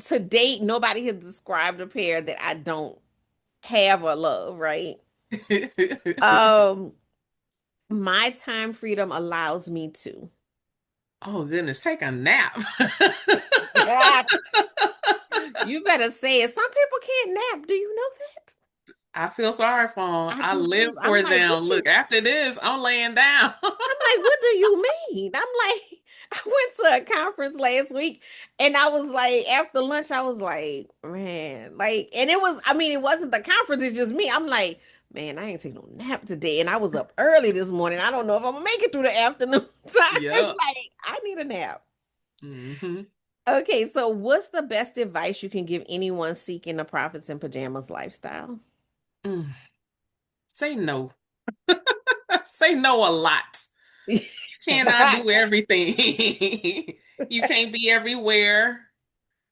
to date, nobody has described a pair that I don't have or love, right? Um, my time freedom allows me to. oh goodness, take a nap. You better say it. Some people can't nap. Do you know that? I feel sorry for them. I I do live too. I'm for like, them. what Look, you? after this, I'm laying down. I'm like, what do you mean? I'm like, I went to a conference last week and I was like, after lunch, I was like, man, like, and it was, I mean, it wasn't the conference, it's just me. I'm like, man, I ain't taking no nap today. And I was up early this morning. I don't know if I'm gonna make it through the afternoon time. Yep. Like, I need a nap. Hmm. Okay, so what's the best advice you can give anyone seeking a profits in pajamas lifestyle? Mm. Say no. Say no a lot. Cannot do everything. You can't be everywhere.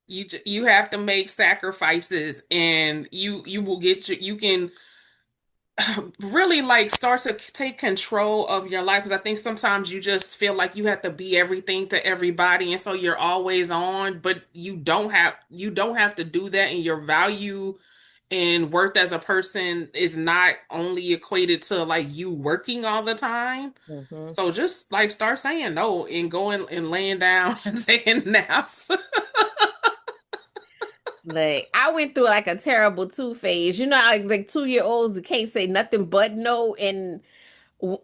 You have to make sacrifices and you will get you can really like start to take control of your life because I think sometimes you just feel like you have to be everything to everybody and so you're always on, but you don't have to do that, and your value and worth as a person is not only equated to like you working all the time. Hmm. So just like start saying no and going and laying down and taking naps. Like I went through like a terrible two phase. You know, like 2 year olds that can't say nothing but no. And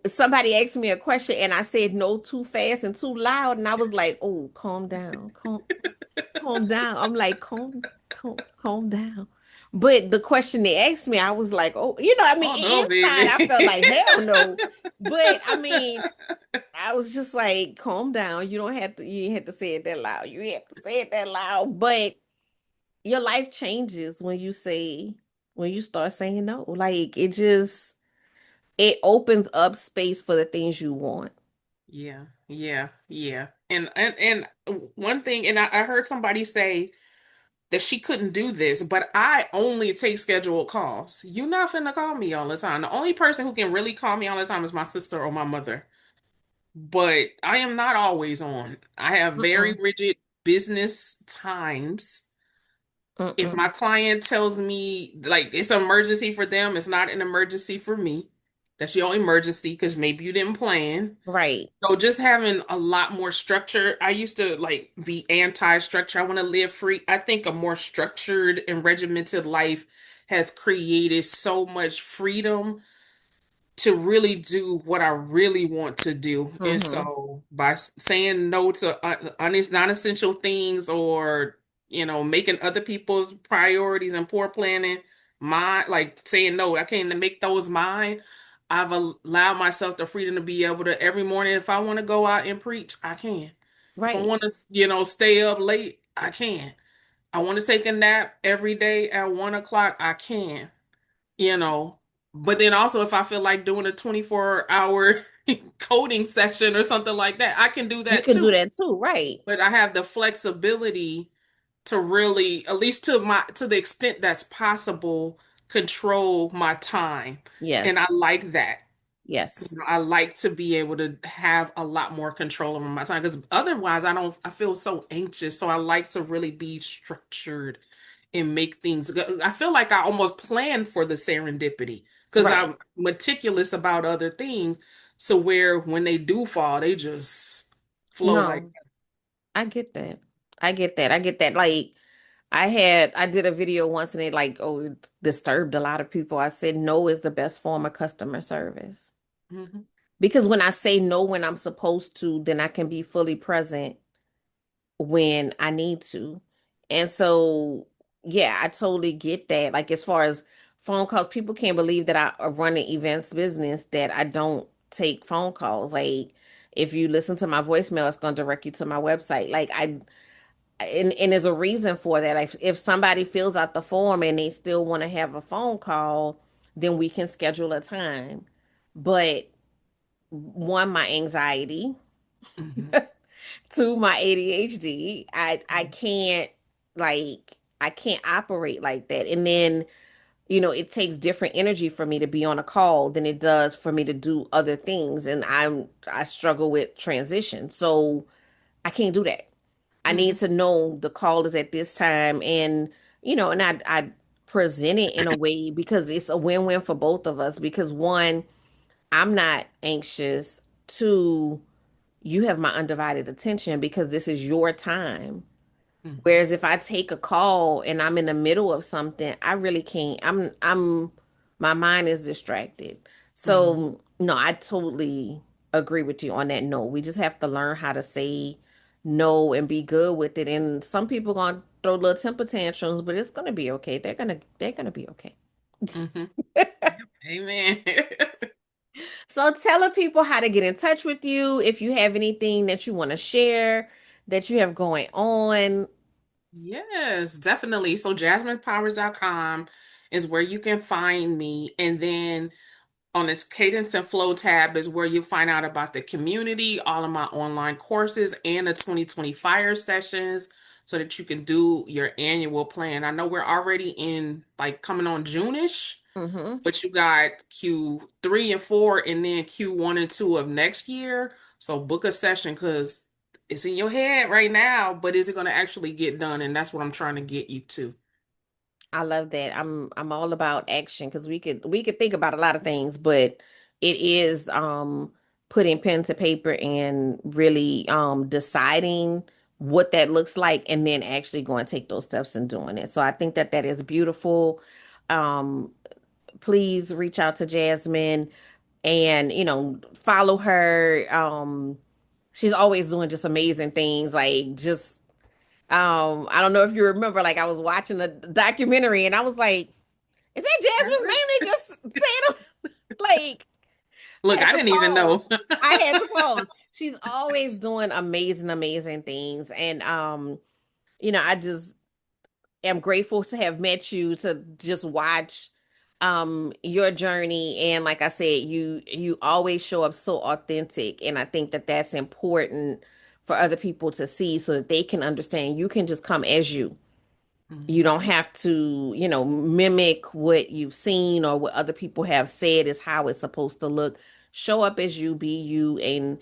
somebody asked me a question and I said no too fast and too loud. And I was like, oh, calm down. Calm down. I'm like, calm down. But the question they asked me, I was like, oh, I mean, Oh no, inside I felt like baby. hell no. But I mean, I was just like, calm down. You ain't have to say it that loud. You ain't have to say it that loud. But your life changes when you start saying no. Like it opens up space for the things you want. Yeah, yeah, yeah. And one thing, and I heard somebody say that she couldn't do this, but I only take scheduled calls. You're not finna call me all the time. The only person who can really call me all the time is my sister or my mother. But I am not always on. I have very Mm-mm, rigid business times. If mm-mm. my client tells me like it's an emergency for them, it's not an emergency for me. That's your emergency because maybe you didn't plan. Right. So just having a lot more structure. I used to like be anti-structure. I want to live free. I think a more structured and regimented life has created so much freedom to really do what I really want to do. And Mm-hmm. so by saying no to non-essential things or, making other people's priorities and poor planning mine, like saying no, I can't make those mine. I've allowed myself the freedom to be able to every morning, if I want to go out and preach, I can. If I Right. want to, stay up late, I can. I want to take a nap every day at 1 o'clock, I can you know. But then also, if I feel like doing a 24-hour coding session or something like that, I can do You that can do too. that too, right? But I have the flexibility to really, at least to the extent that's possible, control my time. And I Yes. like that. Yes. I like to be able to have a lot more control over my time because otherwise I feel so anxious. So I like to really be structured and make things go. I feel like I almost plan for the serendipity because Right. I'm meticulous about other things. So where when they do fall, they just flow like No, I get that. I get that. I get that. Like I did a video once and it disturbed a lot of people. I said no is the best form of customer service. Mhm. Because when I say no when I'm supposed to, then I can be fully present when I need to. And so, yeah, I totally get that. Like as far as phone calls, people can't believe that I run an events business that I don't take phone calls. Like if you listen to my voicemail, it's going to direct you to my website. Like and there's a reason for that. Like if somebody fills out the form and they still want to have a phone call, then we can schedule a time. But one, my anxiety, Hmm. two, my ADHD, I can't I can't operate like that. And then, it takes different energy for me to be on a call than it does for me to do other things. And I struggle with transition. So I can't do that. I need Hmm. to know the call is at this time, and and I present it in a way because it's a win-win for both of us, because one, I'm not anxious. Two, you have my undivided attention because this is your time. Hmm. Whereas if I take a call and I'm in the middle of something, I really can't. My mind is distracted. Hmm. So, no, I totally agree with you on that. No, we just have to learn how to say no and be good with it. And some people gonna throw little temper tantrums, but it's gonna be okay. They're gonna be okay. Hmm. Amen. So telling people how to get in touch with you, if you have anything that you want to share that you have going on. Yes, definitely. So JasminePowers.com is where you can find me. And then on its Cadence and Flow tab is where you find out about the community, all of my online courses, and the 2020 fire sessions so that you can do your annual plan. I know we're already in like coming on June-ish, Hmm. but you got Q3 and 4 and then Q1 and 2 of next year. So book a session because it's in your head right now, but is it going to actually get done? And that's what I'm trying to get you to. I love that. I'm all about action because we could think about a lot of things, but it is putting pen to paper and really deciding what that looks like and then actually going to take those steps and doing it. So I think that that is beautiful. Um please reach out to Jasmine and follow her. She's always doing just amazing things, like just I don't know if you remember, like I was watching a documentary and I was like, is that Jasmine's name? They just said it. Like, I Look, had I to didn't even pause. know. I had to pause. She's always doing amazing, amazing things. And I just am grateful to have met you, to just watch your journey. And like I said, you always show up so authentic, and I think that that's important for other people to see so that they can understand you can just come as you. You don't Mhm. have to, mimic what you've seen or what other people have said is how it's supposed to look. Show up as you, be you, and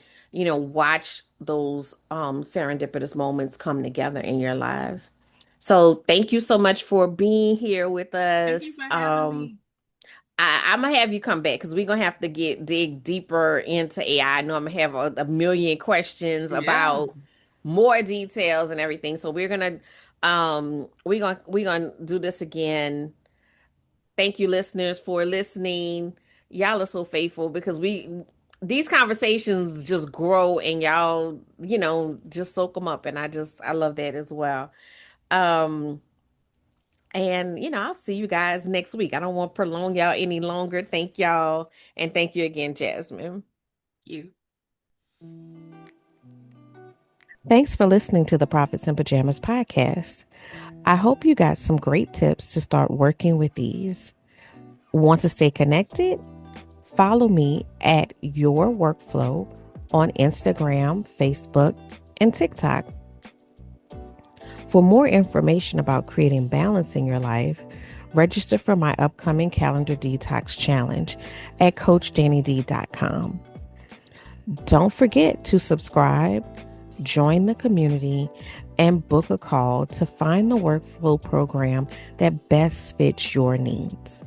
watch those serendipitous moments come together in your lives. So thank you so much for being here with Thank you us. for having me. I'm gonna have you come back because we're gonna have to dig deeper into AI. I know I'm gonna have a million questions Yeah. about more details and everything. So we're gonna do this again. Thank you, listeners, for listening. Y'all are so faithful because these conversations just grow and y'all, just soak them up. And I love that as well. Um, and I'll see you guys next week. I don't want to prolong y'all any longer. Thank y'all. And thank you again, Jasmine. You. Thanks for listening to the Prophets in Pajamas podcast. I hope you got some great tips to start working with these. Want to stay connected? Follow me at Your Workflow on Instagram, Facebook, and TikTok. For more information about creating balance in your life, register for my upcoming calendar detox challenge at CoachDanniD.com. Don't forget to subscribe, join the community, and book a call to find the workflow program that best fits your needs.